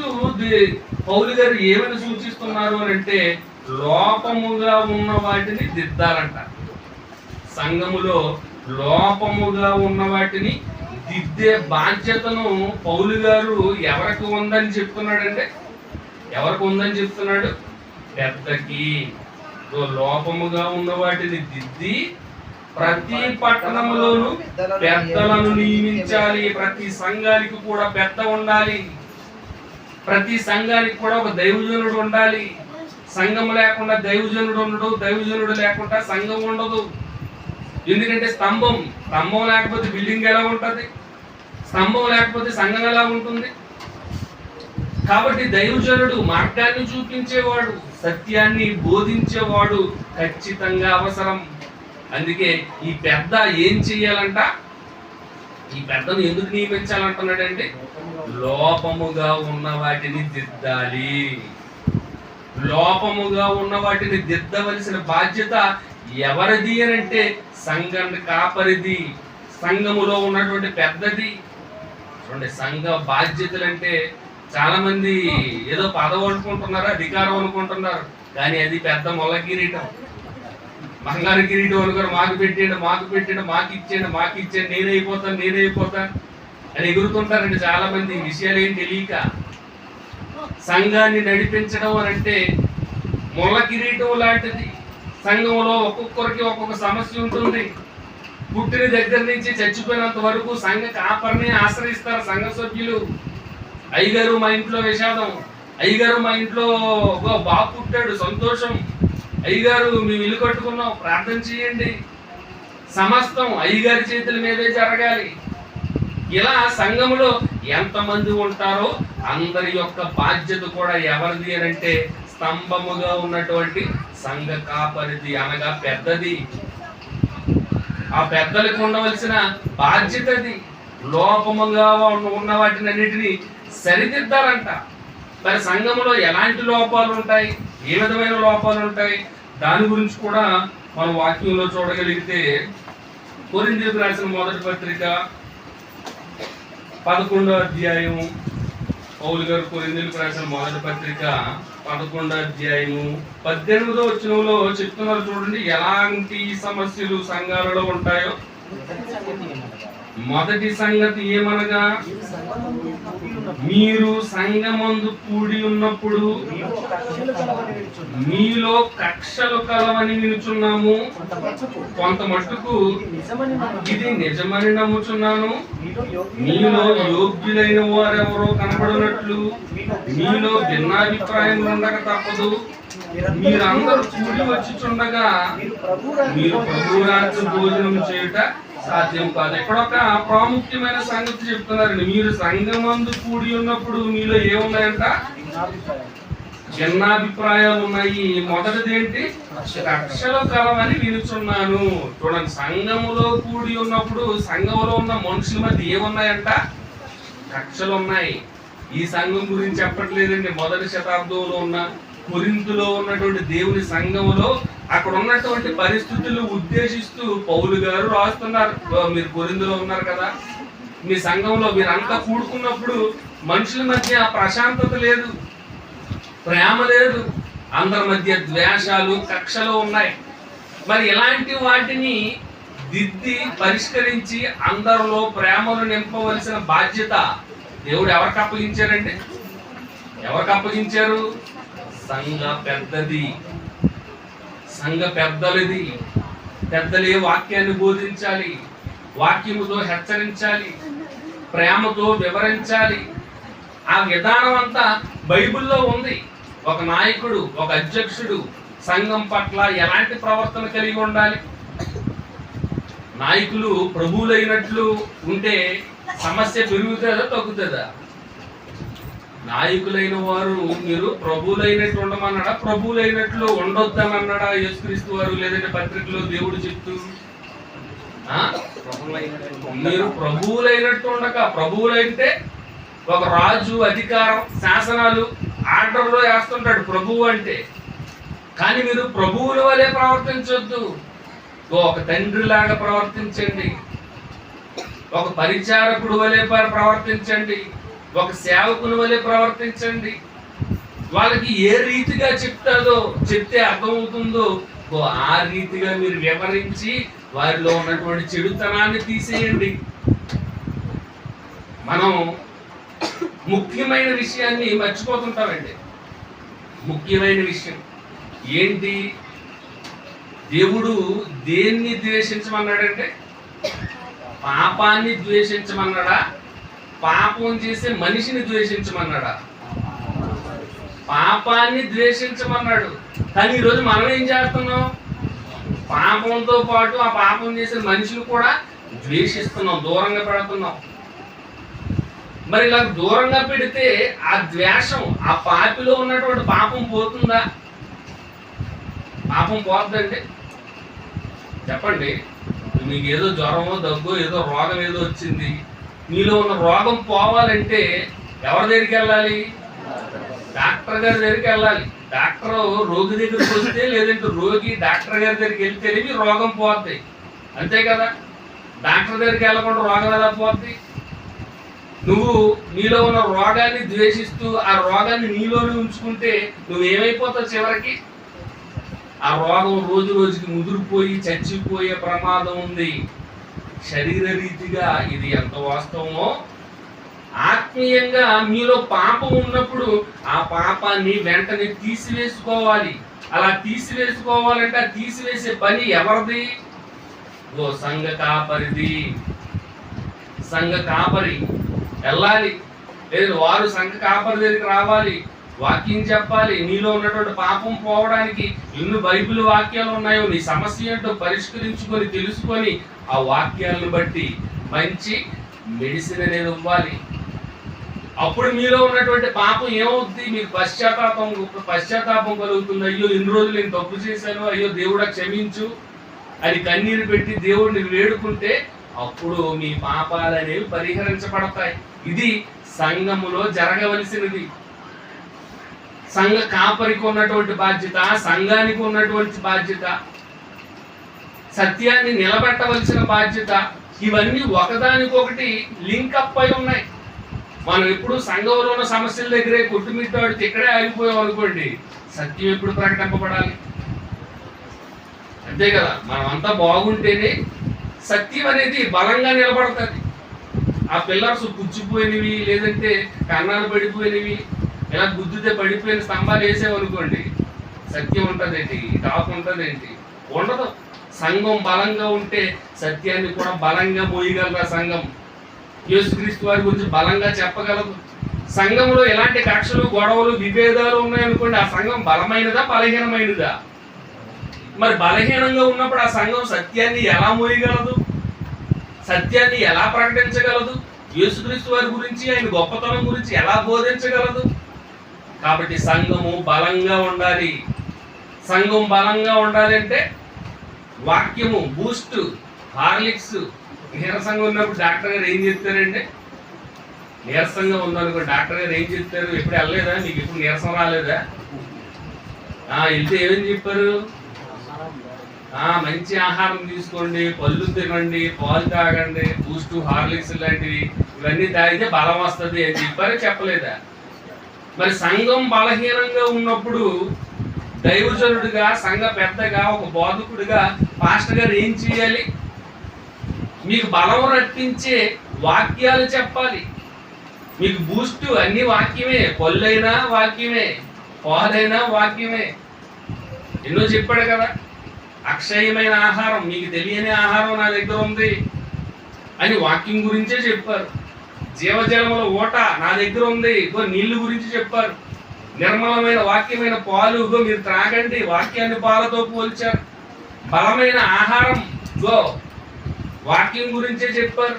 పౌలు గారు ఏమని సూచిస్తున్నారు అని అంటే లోపముగా ఉన్న వాటిని దిద్దాలంట. సంఘములో లోపముగా ఉన్న వాటిని దిద్దే బాధ్యతను పౌలు గారు ఎవరికి ఉందని చెప్తున్నాడంటే, ఎవరికి ఉందని చెప్తున్నాడు? పెద్దకి. లోపముగా ఉన్న వాటిని దిద్ది ప్రతి పట్టణంలోనూ పెద్దలను నియమించాలి. ప్రతి సంఘానికి కూడా పెద్ద ఉండాలి. ప్రతి సంఘానికి కూడా ఒక దైవజనుడు ఉండాలి. సంఘం లేకుండా దైవజనుడు ఉండడు, దైవజనుడు లేకుండా సంఘం ఉండదు. ఎందుకంటే స్తంభం లేకపోతే బిల్డింగ్ ఎలా ఉంటుంది? స్తంభం లేకపోతే సంఘం ఎలా ఉంటుంది? కాబట్టి దైవజనుడు మార్గాన్ని చూపించేవాడు, సత్యాన్ని బోధించేవాడు ఖచ్చితంగా అవసరం. అందుకే ఈ పెద్ద ఏం చెయ్యాలంట? ఈ పెద్దను ఎందుకు నియమించాలంటున్నాడంటే లోపముగా ఉన్న వాటిని దిద్దాలి. లోపముగా ఉన్న వాటిని దిద్దవలసిన బాధ్యత ఎవరిది అని అంటే సంఘం కాపరిది, సంఘములో ఉన్నటువంటి పెద్దది. చూడండి, సంఘ బాధ్యతలు అంటే చాలా మంది ఏదో పదవి అనుకుంటున్నారు, అధికారం అనుకుంటున్నారు. కానీ అది పెద్ద మొల్ల కిరీటం, బంగారు కిరీటం అనుకోరు. మాకు పెట్టండి, మాకు పెట్టండి, మాకు ఇచ్చేయండి, నేనైపోతాను అని ఎగురుతుంటారండి చాలా మంది. ఈ విషయాలు ఏం తెలియక సంఘాన్ని నడిపించడం అని అంటే మొల్ల కిరీటం లాంటిది. సంఘంలో ఒక్కొక్కరికి ఒక్కొక్క సమస్య ఉంటుంది. పుట్టిన దగ్గర నుంచి చచ్చిపోయినంత వరకు సంఘ కాపరిని ఆశ్రయిస్తారు సంఘ సభ్యులు. అయ్యగారు మా ఇంట్లో విషాదం, అయ్యగారు మా ఇంట్లో బాబు పుట్టాడు సంతోషం, అయ్యగారు మేము ఇల్లు కట్టుకున్నాం ప్రార్థన చేయండి. సమస్తం అయ్యగారి చేతుల మీదే జరగాలి. ఇలా సంఘంలో ఎంతమంది ఉంటారో అందరి యొక్క బాధ్యత కూడా ఎవరిది అని అంటే స్తంభముగా ఉన్నటువంటి సంఘ కాపరిది, అనగా పెద్దది. ఆ పెద్దలకు ఉండవలసిన బాధ్యతది. లోపముగా ఉన్న వాటిని అన్నిటినీ సరిదిద్దాలంట. మరి సంఘంలో ఎలాంటి లోపాలు ఉంటాయి, ఏ విధమైన లోపాలు ఉంటాయి, దాని గురించి కూడా మనం వాక్యంలో చూడగలిగితే కొరింథీయులకు రాసిన మొదటి పత్రిక 11వ అధ్యాయం, పౌలు గారు కొరింథీయులకు రాసిన మొదటి పత్రిక 11వ అధ్యాయము 18వ వచనంలో చెప్తున్నారు. చూడండి ఎలాంటి సమస్యలు సంఘాలలో ఉంటాయో. మొదటి సంగతి ఏమనగా, మీరు సంఘమందు కూడి ఉన్నప్పుడు మీలో కక్షలు కలవని వినుచున్నాము. కొంత మట్టుకు ఇది నిజమని నమ్ముచున్నాను. మీలో యోగ్యులైన వారెవరో కనబడినట్లు మీలో భిన్నాభిప్రాయం ఉండక తప్పదు. మీరందరూ కూడి వచ్చిచుండగా మీరు ప్రభురాజ్య భోజనం చేయుట సాధ్యం కాదు. ఇక్కడ ఒక ప్రాముఖ్యమైన సంగతి చెప్తున్నారండి. మీరు సంఘమందు కూడి ఉన్నప్పుడు మీలో ఏమున్నాయంట? భిన్నాభిప్రాయాలు ఉన్నాయి. మొదటిది ఏంటి? కక్షలు కలవని వినుచున్నాను. చూడండి, సంఘములో కూడి ఉన్నప్పుడు సంఘంలో ఉన్న మనుషుల మధ్య ఏమున్నాయంట? కక్షలు ఉన్నాయి. ఈ సంఘం గురించి చెప్పట్లేదండి. మొదటి శతాబ్దంలో ఉన్న కొరింథులో ఉన్నటువంటి దేవుని సంఘములో అక్కడ ఉన్నటువంటి పరిస్థితులు ఉద్దేశిస్తూ పౌలు గారు రాస్తున్నారు. మీరు కొరింథులో ఉన్నారు కదా, మీ సంఘంలో మీరంతా కూడుకున్నప్పుడు మనుషుల మధ్య ప్రశాంతత లేదు, ప్రేమ లేదు, అందరి మధ్య ద్వేషాలు కక్షలు ఉన్నాయి. మరి ఇలాంటి వాటిని దిద్ది పరిష్కరించి అందరిలో ప్రేమను నింపవలసిన బాధ్యత దేవుడు ఎవరికి అప్పగించారండి? ఎవరికి అప్పగించారు? సంఘ పెద్దది, సంఘ పెద్దలది. పెద్దలే వాక్యాన్ని బోధించాలి, వాక్యముతో హెచ్చరించాలి, ప్రేమతో వివరించాలి. ఆ విధానం అంతా బైబిల్లో ఉంది. ఒక నాయకుడు, ఒక అధ్యక్షుడు సంఘం పట్ల ఎలాంటి ప్రవర్తన కలిగి ఉండాలి? నాయకులు ప్రభువులైనట్లు ఉంటే సమస్య పెరుగుతుందా తగ్గుతుందా? నాయకులైన వారు మీరు ప్రభువులైనట్లు ఉండమన్నాడా, ప్రభువులైనట్లు ఉండొద్దని అన్నాడా యేసుక్రీస్తు వారు? లేదంటే పత్రికలో దేవుడు చెప్తూ మీరు ప్రభువులైనట్టు ఉండక, ప్రభువులైతే ఒక రాజు అధికారం శాసనాలు ఆర్డర్లో వేస్తుంటాడు ప్రభువు అంటే. కానీ మీరు ప్రభువుల వలె ప్రవర్తించొద్దు. ఒక తండ్రి లాగా ప్రవర్తించండి, ఒక పరిచారకుడు వలె ప్రవర్తించండి, ఒక సేవకుని వలె ప్రవర్తించండి. వాళ్ళకి ఏ రీతిగా చెప్తే అర్థమవుతుందో ఆ రీతిగా మీరు వివరించి వారిలో ఉన్నటువంటి చెడుతనాన్ని తీసేయండి. మనం ముఖ్యమైన విషయాన్ని మర్చిపోతుంటామండి. ముఖ్యమైన విషయం ఏంటి? దేవుడు దేన్ని ద్వేషించమన్నాడంటే పాపాన్ని ద్వేషించమన్నాడా, పాపం చేసే మనిషిని ద్వేషించమన్నాడా? పాపాన్ని ద్వేషించమన్నాడు. కానీ ఈరోజు మనం ఏం చేస్తున్నాం? పాపంతో పాటు ఆ పాపం చేసే మనిషిని కూడా ద్వేషిస్తున్నాం, దూరంగా పెడుతున్నాం. మరి ఇలా దూరంగా పెడితే ఆ ద్వేషం, ఆ పాపిలో ఉన్నటువంటి పాపం పోతుందా? పాపం పోద్దండి? చెప్పండి. మీకు ఏదో జ్వరమో దగ్గో ఏదో రోగం ఏదో వచ్చింది, మీలో ఉన్న రోగం పోవాలంటే ఎవరి దగ్గరికి వెళ్ళాలి? డాక్టర్ గారి దగ్గరికి వెళ్ళాలి. డాక్టర్ రోగి దగ్గరికి వస్తే, లేదంటే రోగి డాక్టర్ గారి దగ్గరికి వెళ్తేనే మీ రోగం పోద్ది, అంతే కదా? డాక్టర్ దగ్గరికి వెళ్ళకుండా రోగం ఎలా పోద్ది? నువ్వు నీలో ఉన్న రోగాన్ని ద్వేషిస్తూ ఆ రోగాన్ని నీలోనే ఉంచుకుంటే నువ్వేమైపోతావు? చివరికి ఆ రోగం రోజు రోజుకి ముదిరిపోయి చచ్చిపోయే ప్రమాదం ఉంది. శరీర రీతిగా ఇది ఎంత వాస్తవమో, ఆత్మీయంగా మీలో పాపం ఉన్నప్పుడు ఆ పాపాన్ని వెంటనే తీసివేసుకోవాలి. అలా తీసివేసుకోవాలంటే ఆ తీసివేసే పని ఎవరిది? సంఘ కాపరిది. సంఘ కాపరి వెళ్ళాలి, లేదు వారు సంఘ కాపరి దగ్గరికి రావాలి, వాక్యం చెప్పాలి. నీలో ఉన్నటువంటి పాపం పోవడానికి ఎన్ని బైబిల్ వాక్యాలు ఉన్నాయో నీ సమస్య ఏంటో పరిష్కరించుకొని తెలుసుకొని ఆ వాక్యాలను బట్టి మంచి మెడిసిన్ అనేది ఇవ్వాలి. అప్పుడు మీలో ఉన్నటువంటి పాపం ఏమవుద్ది? మీకు పశ్చాత్తాపం కలుగుతుంది. అయ్యో ఇన్ని రోజులు నేను తప్పు చేశాను, అయ్యో దేవుడా క్షమించు అని కన్నీరు పెట్టి దేవుడిని వేడుకుంటే అప్పుడు మీ పాపాలు అనేవి పరిహరించబడతాయి. ఇది సంఘములో జరగవలసినది. సంఘ కాపరికి ఉన్నటువంటి బాధ్యత, సంఘానికి ఉన్నటువంటి బాధ్యత, సత్యాన్ని నిలబెట్టవలసిన బాధ్యత, ఇవన్నీ ఒకదానికొకటి లింకప్ అయి ఉన్నాయి. మనం ఎప్పుడు సంఘంలో ఉన్న సమస్యల దగ్గరే కొట్టుమిట్టాడితే ఇక్కడే ఆగిపోయాం అనుకోండి, సత్యం ఎప్పుడు ప్రకటింపబడాలి? అంతే కదా? మనం అంతా బాగుంటేనే సత్యం అనేది బలంగా నిలబడుతుంది. ఆ పిల్లర్స్ పుచ్చిపోయినవి, లేదంటే కన్నాలు పడిపోయినవి, ఇలా గుద్దితే పడిపోయిన స్తంభాలు వేసేవనుకోండి, సత్యం ఉంటుందేంటి? టాప్ ఉంటుందేంటి? ఉండదు. సంఘం బలంగా ఉంటే సత్యాన్ని కూడా బలంగా మోయగలరా సంఘం? యేసుక్రీస్తు వారి గురించి బలంగా చెప్పగలదు. సంఘంలో ఎలాంటి కక్షలు, గొడవలు, విభేదాలు ఉన్నాయనుకోండి, ఆ సంఘం బలమైనదా బలహీనమైనదా? మరి బలహీనంగా ఉన్నప్పుడు ఆ సంఘం సత్యాన్ని ఎలా మోయగలదు? సత్యాన్ని ఎలా ప్రకటించగలదు? యేసుక్రీస్తు వారి గురించి, ఆయన గొప్పతనం గురించి ఎలా బోధించగలదు? కాబట్టి సంఘము బలంగా ఉండాలి. సంఘం బలంగా ఉండాలి అంటే వాక్యము, బూస్ట్, హార్లిక్స్. నీరసంగా ఉన్నప్పుడు డాక్టర్ గారు ఏం చెప్తారండి? నీరసంగా ఉందనుకో డాక్టర్ గారు ఏం చెప్తారు? ఎప్పుడు వెళ్ళలేదా? మీకు ఎప్పుడు నీరసం రాలేదా? వెళ్తే ఏమని చెప్పారు? మంచి ఆహారం తీసుకోండి, పళ్ళు తినండి, పాలు తాగండి, బూస్ట్, హార్లిక్స్ లాంటివి ఇవన్నీ తాగితే బలం వస్తుంది అని చెప్పారు, చెప్పలేదా? మరి సంఘం బలహీనంగా ఉన్నప్పుడు దైవజనుడిగా, సంఘ పెద్దగా, ఒక బోధకుడిగా పాస్టర్ గారు ఏం చేయాలి? మీకు బలం రప్పించే వాక్యాలు చెప్పాలి. మీకు బూస్ట్ అన్ని వాక్యమే, పళ్ళైనా వాక్యమే, పాలైనా వాక్యమే. ఎన్నో చెప్పాడు కదా, అక్షయమైన ఆహారం, మీకు తెలియని ఆహారం నా దగ్గర ఉంది అని వాక్యం గురించే చెప్పారు. జీవజలముల ఓట నా దగ్గర ఉంది, ఇగో నీళ్లు గురించి చెప్పారు. నిర్మలమైన వాక్యమైన పాలు, ఇగో మీరు త్రాగండి, వాక్యాన్ని పాలతో పోల్చారు. బలమైన ఆహారం ఇగో వాక్యం గురించే చెప్పారు.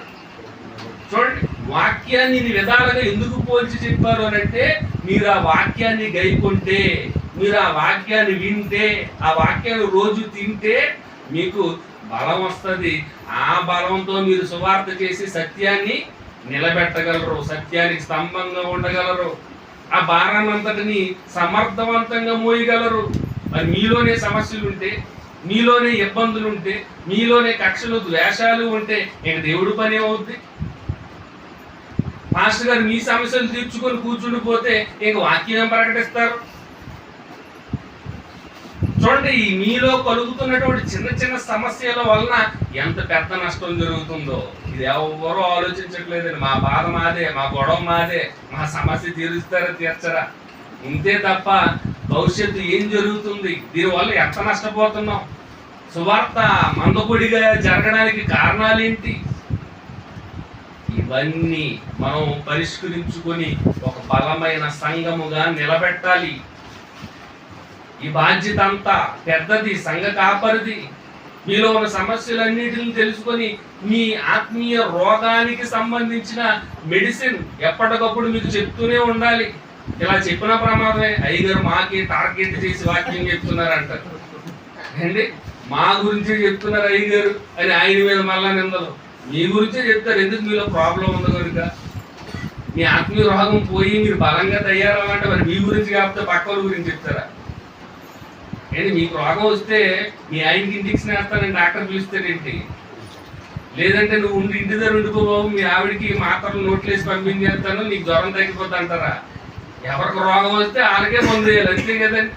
చూడండి, వాక్యాన్ని ఇన్ని విధాలుగా ఎందుకు పోల్చి చెప్పారు అని అంటే, మీరు ఆ వాక్యాన్ని గైకొంటే, మీరు ఆ వాక్యాన్ని వింటే, ఆ వాక్యాన్ని రోజు తింటే మీకు బలం వస్తుంది. ఆ బలంతో మీరు సువార్త చేసి సత్యాన్ని నిలబెట్టగలరు, సత్యానికి స్తంభంగా ఉండగలరు, ఆ భారాన్నంతటిని సమర్థవంతంగా మోయగలరు. మరి మీలోనే సమస్యలు ఉంటే, మీలోనే ఇబ్బందులు ఉంటే, మీలోనే కక్షలు, ద్వేషాలు ఉంటే ఇక దేవుడి పని ఏమవుద్ది? మాస్టర్ గారు మీ సమస్యలు తీర్చుకొని కూర్చుండిపోతే ఇంక వాక్యం ప్రకటిస్తారు? చూడండి, ఈ మీలో కలుగుతున్నటువంటి చిన్న చిన్న సమస్యల వలన ఎంత పెద్ద నష్టం జరుగుతుందో ఇది ఎవరో ఆలోచించట్లేదండి. మా బాధ మాదే, మా గొడవ మాదే, మా సమస్య తీరుస్తారా తీర్చరా, ఇంతే తప్ప భవిష్యత్తు ఏం జరుగుతుంది, దీనివల్ల ఎంత నష్టపోతున్నాం, సువార్త మందకొడిగా జరగడానికి కారణాలు ఏంటి, ఇవన్నీ మనం పరిష్కరించుకొని ఒక బలమైన సంఘముగా నిలబెట్టాలి. ఈ బాధ్యత అంతా పెద్దది, సంఘ కాపరిది. మీలో ఉన్న సమస్యలన్నిటిని తెలుసుకొని మీ ఆత్మీయ రోగానికి సంబంధించిన మెడిసిన్ ఎప్పటికప్పుడు మీకు చెప్తూనే ఉండాలి. ఇలా చెప్పిన ప్రమాదమే, అయ్యగారు మాకి టార్గెట్ చేసి వాక్యం చెప్తున్నారంటారు. అండి మా గురించే చెప్తున్నారు అయ్యగారు అని ఆయన మీద మళ్ళా నిందలు. మీ గురించే చెప్తారు, ఎందుకు మీలో ప్రాబ్లం ఉంది కనుక. మీ ఆత్మీయ రోగం పోయి మీరు బలంగా తయారవ్వాలంటే మరి మీ గురించి కాకపోతే పక్క వాళ్ళ గురించి చెప్తారా? ఏంటి మీకు రోగం వస్తే మీ ఆయనకి ఇంజక్షన్ వేస్తానని డాక్టర్ పిలుస్తాడేంటి? లేదంటే నువ్వు ఇంటి దగ్గర ఉండిపోబాబు, మీ ఆవిడికి మాత్రలు నోట్లేసి పంపించేస్తాను, నీకు జ్వరం తగ్గిపోద్ది అంటారా? ఎవరికి రోగం వస్తే వాళ్ళకే మందు వేయాలి, అంతే కదండి.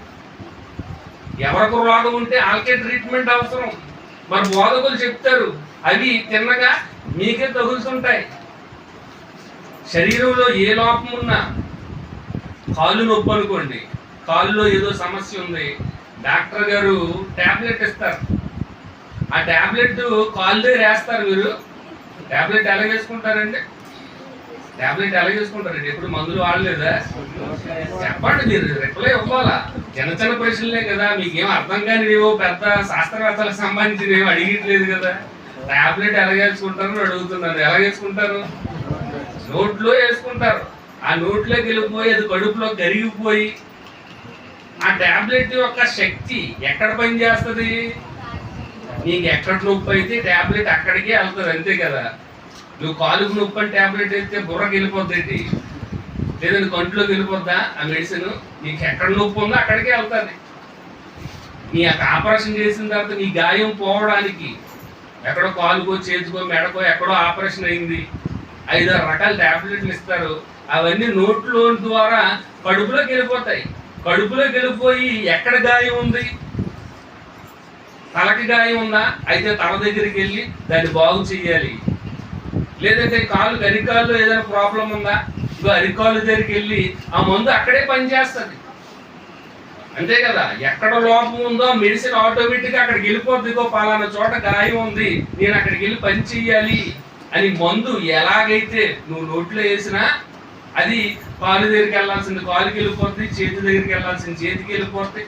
ఎవరికి రోగం ఉంటే వాళ్ళకే ట్రీట్మెంట్ అవసరం. మరి బోధకులు చెప్తారు, అవి తిన్నగా మీకే తగులుతుంటాయి. శరీరంలో ఏ లోపం ఉన్నా, కాళ్ళు నొప్పి అనుకోండి, కాళ్ళలో ఏదో సమస్య ఉంది, డాక్టర్ గారు ట్యాబ్లెట్ ఇస్తారు. ఆ ట్యాబ్లెట్ కాళ్ళు దగ్గర వేస్తారు. మీరు ట్యాబ్లెట్ ఎలా వేసుకుంటారండి? ట్యాబ్లెట్ ఎలా వేసుకుంటారండి? ఎప్పుడు మందులు వాడలేదా? చెప్పండి, మీరు రిప్లై ఇవ్వాలా. చిన్న చిన్న ప్రశ్నలే కదా, మీకేం అర్థం కానివేవో పెద్ద శాస్త్రవేత్తలకు సంబంధించి ఏమో అడిగట్లేదు కదా. ట్యాబ్లెట్ ఎలా వేసుకుంటారని అడుగుతున్నారు. ఎలా వేసుకుంటారు? నోట్లో వేసుకుంటారు. ఆ నోట్లోకి వెళ్ళిపోయి అది కడుపులో కరిగిపోయి ఆ ట్యాబ్లెట్ యొక్క శక్తి ఎక్కడ పని చేస్తుంది? నీకు ఎక్కడ నొప్పి అయితే ట్యాబ్లెట్ అక్కడికే వెళ్తుంది, అంతే కదా. నువ్వు కాలుకు నొప్పి అని ట్యాబ్లెట్ వేస్తే బుర్రకి వెళ్ళిపోద్ది, లేదంటే కంట్లోకి వెళ్ళిపోద్దా ఆ మెడిసిన్? నీకు ఎక్కడ నొప్పి ఉందో అక్కడికే వెళ్తుంది. నీ యొక్క ఆపరేషన్ చేసిన తర్వాత నీ గాయం పోవడానికి ఎక్కడో కాలుకో చేతికో మెడకో ఎక్కడో ఆపరేషన్ అయింది, 5-6 రకాల ట్యాబ్లెట్లు ఇస్తారు. అవన్నీ నోట్లో ద్వారా కడుపులోకి వెళ్ళిపోతాయి. కడుపులోకి వెళ్ళిపోయి ఎక్కడ గాయం ఉంది? తలకి గాయం ఉందా? అయితే తల దగ్గరికి వెళ్ళి దాన్ని బాగు చెయ్యాలి. లేదంటే కాలు అరికాల్లో ఏదైనా ప్రాబ్లం ఉందా? ఇగో అరికాలు దగ్గరికి వెళ్ళి ఆ మందు అక్కడే పనిచేస్తుంది, అంతే కదా. ఎక్కడ లోపం ఉందో మెడిసిన్ ఆటోమేటిక్గా అక్కడికి వెళ్ళిపోద్ది. ఇగో పలానా చోట గాయం ఉంది, నేను అక్కడికి వెళ్ళి పని చెయ్యాలి అని మందు ఎలాగైతే నువ్వు నోట్లో వేసినా అది కాలు దగ్గరికి వెళ్ళాల్సింది కాలుకి వెళ్ళిపోద్ది, చేతి దగ్గరికి వెళ్ళాల్సింది చేతికి వెళ్ళిపోద్ది,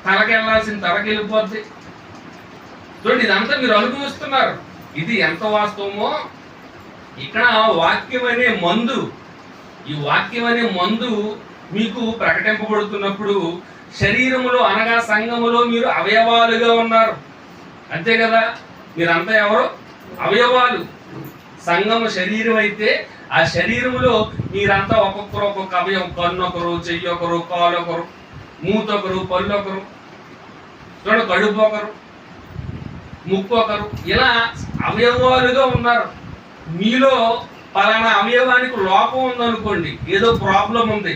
తలకి వెళ్ళాల్సింది తలకి వెళ్ళిపోద్ది. చూడండి, ఇదంతా మీరు అనుభవిస్తున్నారు. ఇది ఎంత వాస్తవమో ఇక్కడ వాక్యం అనే మందు, ఈ వాక్యం అనే మందు మీకు ప్రకటింపబడుతున్నప్పుడు శరీరములో అనగా సంఘములో మీరు అవయవాలుగా ఉన్నారు, అంతే కదా. మీరంతా ఎవరు? అవయవాలు. సంఘము శరీరం అయితే ఆ శరీరములో మీరంతా ఒక్కొక్కరు ఒక్కొక్క అవయవం. కన్ను ఒకరు, చెయ్యి ఒకరు, కాలు ఒకరు, మూతొకరు, పళ్ళు ఒకరు, చూడండి కడుపు ఒకరు, ముక్కు ఒకరు, ఇలా అవయవాలుగా ఉన్నారు. మీలో పలానా అవయవానికి లోపం ఉందనుకోండి, ఏదో ప్రాబ్లం ఉంది,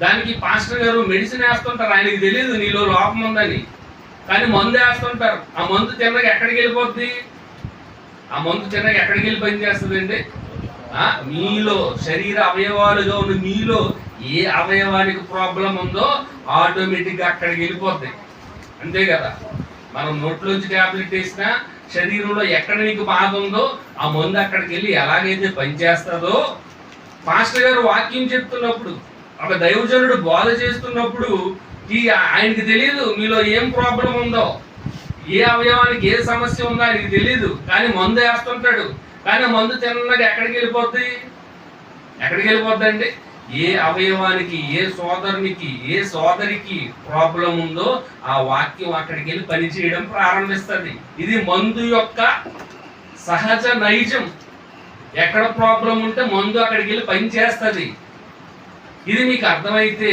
దానికి పాస్టర్ గారు మెడిసిన్ వేస్తుంటారు, ఆయనకి తెలియదు నీలో లోపం ఉందని, కానీ మందు వేస్తుంటారు. ఆ మందు తిన్నగా ఎక్కడికి వెళ్ళిపోద్ది? ఆ మందు తిన్నగా ఎక్కడికి వెళ్ళి పని చేస్తుందండి? మీలో శరీర అవయవాలుగా ఉన్న మీలో ఏ అవయవానికి ప్రాబ్లం ఉందో ఆటోమేటిక్గా అక్కడికి వెళ్ళిపోద్ది, అంతే కదా. మనం నోట్లోంచి ట్యాబ్లెట్ వేసినా శరీరంలో ఎక్కడ నీకు బాధ ఉందో ఆ మందు అక్కడికి వెళ్ళి ఎలాగైతే పనిచేస్తుందో, పాస్టర్ గారు వాక్యం చెప్తున్నప్పుడు, ఒక దైవజనుడు బోధ చేస్తున్నప్పుడు ఆయనకి తెలియదు మీలో ఏం ప్రాబ్లం ఉందో, ఏ అవయవానికి ఏ సమస్య ఉందో ఆయనకి తెలియదు, కానీ మందు వేస్తుంటాడు. కానీ మందు తిన్నగా ఎక్కడికి వెళ్ళిపోద్ది? ఎక్కడికి వెళ్ళిపోద్ది అంటే ఏ అవయవానికి, ఏ సోదరునికి, ఏ సోదరికి ప్రాబ్లం ఉందో ఆ వాక్యం అక్కడికి వెళ్ళి పనిచేయడం ప్రారంభిస్తుంది. ఇది మందు యొక్క సహజ నైజం. ఎక్కడ ప్రాబ్లం ఉంటే మందు అక్కడికి వెళ్ళి పనిచేస్తుంది. ఇది మీకు అర్థమైతే,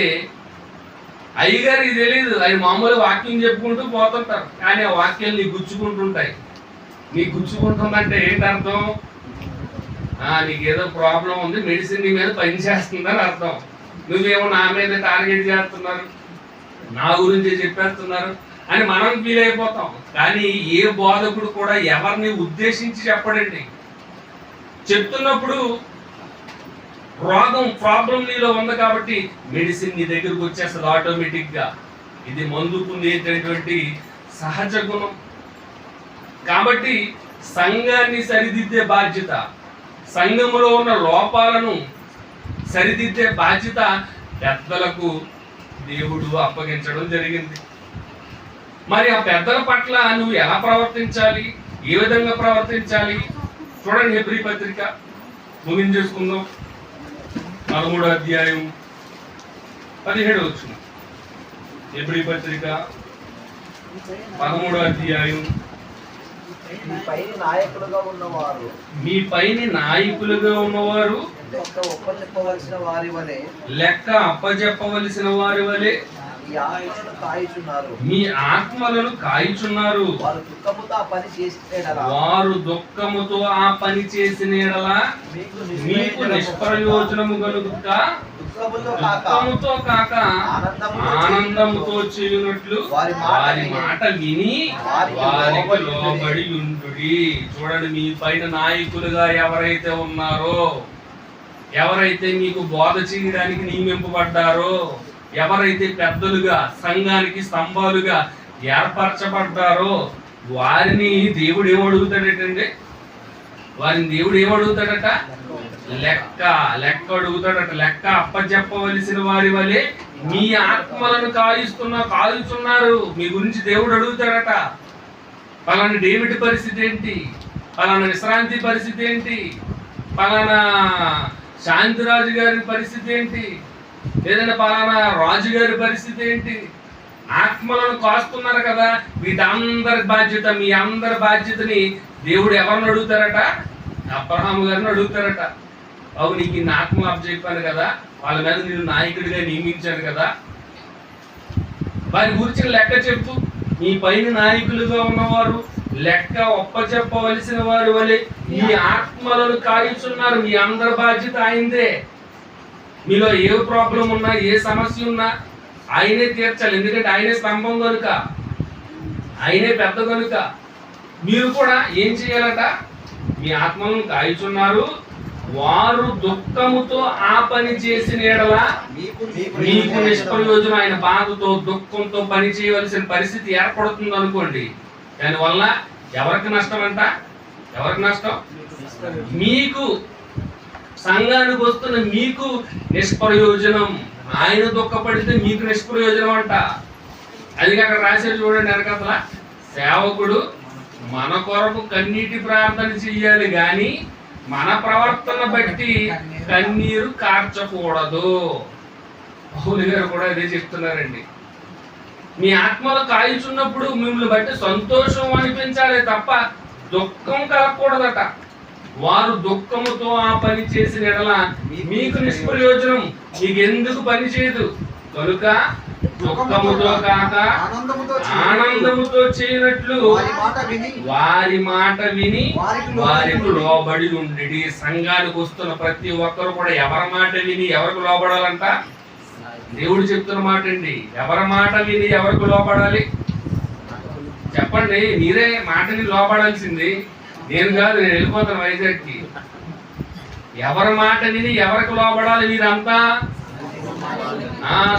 అయ్యగారికి తెలియదు, ఆయన మామూలు వాక్యం చెప్పుకుంటూ పోతుంటారు, కానీ ఆ వాక్యాలు నీకు గుచ్చుకుంటుంటాయి. నీకు గుచ్చుకుంటుందంటే ఏంటి అర్థం? నీకేదో ప్రాబ్లం ఉంది, మెడిసిన్ నీ మీద పనిచేస్తుందని అర్థం. నువ్వేమో నా మీద టార్గెట్ చేస్తున్నారు, నా గురించి చెప్పేస్తున్నారు అని మనం ఫీల్ అయిపోతాం. కానీ ఏ బోధకుడు కూడా ఎవరిని ఉద్దేశించి చెప్పడండి. చెప్తున్నప్పుడు రోగం ప్రాబ్లం నీలో ఉంది కాబట్టి మెడిసిన్ నీ దగ్గరకు వచ్చేస్తుంది ఆటోమేటిక్గా. ఇది మందుకు ఉండేటటువంటి సహజ గుణం. కాబట్టి సంఘాన్ని సరిదిద్దే బాధ్యత, సంఘములో ఉన్న లోపాలను సరిదిద్దే బాధ్యత పెద్దలకు దేవుడు అప్పగించడం జరిగింది. మరి ఆ పెద్దల పట్ల నువ్వు ఎలా ప్రవర్తించాలి, ఏ విధంగా ప్రవర్తించాలి? చూడండి, హెబ్రీ పత్రిక ముగించేసుకుందాం. 13వ అధ్యాయం 17వ వచనం. హెబ్రీ పత్రిక 13వ అధ్యాయం. మీ పైన నాయకులుగా ఉన్నవారు లెక్క అప్పచెప్పవలసిన వారి వలె మీ ఆత్మలను కాయుచున్నారు. వారు దుఃఖముతో ఆ పని చేసిన యెడల మీకు నిష్ప్రయోజనము కలుగుట, దుఃఖముతో కాక ఆనందముతో చేయునట్లు వారి మాట విని వారికి లోబడి ఉండుడి. చూడండి, మీ పైన నాయకులుగా ఎవరైతే ఉన్నారో, ఎవరైతే మీకు బోధ చేయడానికి నియమింపబడ్డారో, ఎవరైతే పెద్దలుగా సంఘానికి స్తంభాలుగా ఏర్పరచబడ్డారో వారిని దేవుడు ఏమడుగుతాడటండి? వారిని దేవుడు ఏమడుగుతాడట? లెక్క అడుగుతాడట. లెక్క అప్పచెప్పవలసిన వారి వలె మీ ఆత్మలను కాయుచున్నారు. మీ గురించి దేవుడు అడుగుతాడట. పలానా డేవిడ్ పరిస్థితి ఏంటి? పలానా విశ్రాంతి పరిస్థితి ఏంటి? పలానా శాంతిరాజు గారి పరిస్థితి ఏంటి? లేదంటే పలానా రాజు గారి పరిస్థితి ఏంటి? ఆత్మలను కాస్తున్నారు కదా, వీటందరి బాధ్యత, మీ అందరి బాధ్యతని దేవుడు ఎవరిని అడుగుతారట? అబ్రహాము గారిని అడుగుతారట. అవును, నీకు ఇన్ని ఆత్మలు అప్పచెప్పాను కదా, వాళ్ళ మీద నేను నాయకుడిగా నియమించాను కదా, వారి గురించి లెక్క చెప్పు. మీ పైన నాయకులుగా ఉన్నవారు లెక్క ఒప్పచెప్పవలసిన వారి వలె మీ ఆత్మలను కాయుచున్నారు. మీ అందరి బాధ్యత ఆయనదే. మీలో ఏ ప్రాబ్లం ఉన్నా, ఏ సమస్య ఉన్నా ఆయనే తీర్చాలి. ఎందుకంటే ఆయనే స్తంభం కనుక, ఆయనే పెద్ద కనుక. మీరు కూడా ఏం చేయాలట? మీ ఆత్మలను కాయుచున్నారు. వారు దుఃఖముతో ఆ పని చేసిన యెడల మీకు నిష్ప్రయోజనం. ఆయన బాధతో దుఃఖంతో పని చేయవలసిన పరిస్థితి ఏర్పడుతుంది అనుకోండి. దానివల్ల ఎవరికి నష్టం అంట? ఎవరికి నష్టం? మీకు, సంఘానికి వస్తున్న మీకు నిష్ప్రయోజనం. ఆయన దుఃఖపడితే మీకు నిష్ప్రయోజనం అంట. అది అక్కడ రాశారు చూడండి వెనకాల. సేవకుడు మన కొరకు కన్నీటి ప్రార్థన చెయ్యాలి గాని మన ప్రవర్తన బట్టి కన్నీరు కార్చకూడదు. పౌలు గారు కూడా అదే చెప్తున్నారండి. మీ ఆత్మలు కాయుచున్నప్పుడు మిమ్మల్ని బట్టి సంతోషం అనిపించాలి తప్ప దుఃఖం కలగకూడదట. వారు దుఃఖముతో ఆ పని చేసిన యెడల మీకు నిష్ప్రయోజనం, మీకు ఎందుకు పని చేయదు కనుక దుఃఖముతో కాక ఆనందముతో చేయనట్లు వారి మాట విని వారికి లోబడి ఉండి. సంఘానికి వస్తున్న ప్రతి ఒక్కరు కూడా ఎవరి మాట విని ఎవరికి లోబడాలంట? దేవుడు చెప్తున్న మాట అండి. ఎవరి మాట విని ఎవరికి లోబడాలి? చెప్పండి, మీరే మాటని లోబడాల్సింది. నేను కాదు, నేను వెళ్ళిపోతాను వైజాగ్కి. ఎవరి మాట విని ఎవరికి లోబడాలి? మీరంతా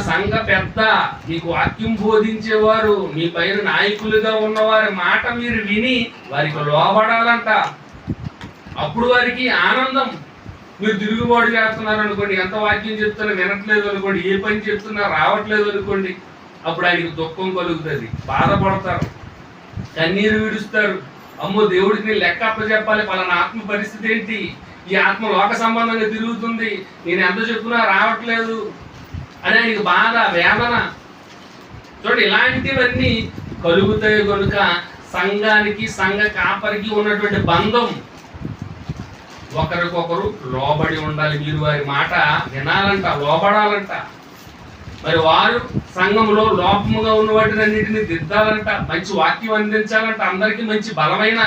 సంఘ పెద్ద, మీకు వాక్యం బోధించేవారు, మీ పైన నాయకులుగా ఉన్నవారి మాట మీరు విని వారికి లోబడాలంట. అప్పుడు వారికి ఆనందం. మీరు తిరుగుబాటు చేస్తున్నారు అనుకోండి, ఎంత వాక్యం చెప్తున్నా వినట్లేదు అనుకోండి, ఏ పని చెప్తున్నా రావట్లేదు అనుకోండి, అప్పుడు ఆయనకి దుఃఖం కలుగుతుంది, బాధపడతారు, కన్నీరు విడుస్తారు. అమ్మో, దేవుడికి నేను లెక్క అప్పచెప్పాలి, పలానా ఆత్మ పరిస్థితి ఏంటి, ఈ ఆత్మ లోక సంబంధంగా తిరుగుతుంది, నేను ఎంత చెప్పున్నా రావట్లేదు అని ఆయనకి బాధ, వేదన. చూడండి, ఇలాంటివన్నీ కలుగుతాయి కనుక సంఘానికి, సంఘ కాపరికి ఉన్నటువంటి బంధం ఒకరికొకరు లోబడి ఉండాలి. మీరు వారి మాట వినాలంట, లోబడాలంట. మరి వారు సంఘంలో లోపముగా ఉన్న వాటిని అన్నింటినీ దిద్దాలంట, మంచి వాక్యం అందించాలంట, అందరికీ మంచి బలమైన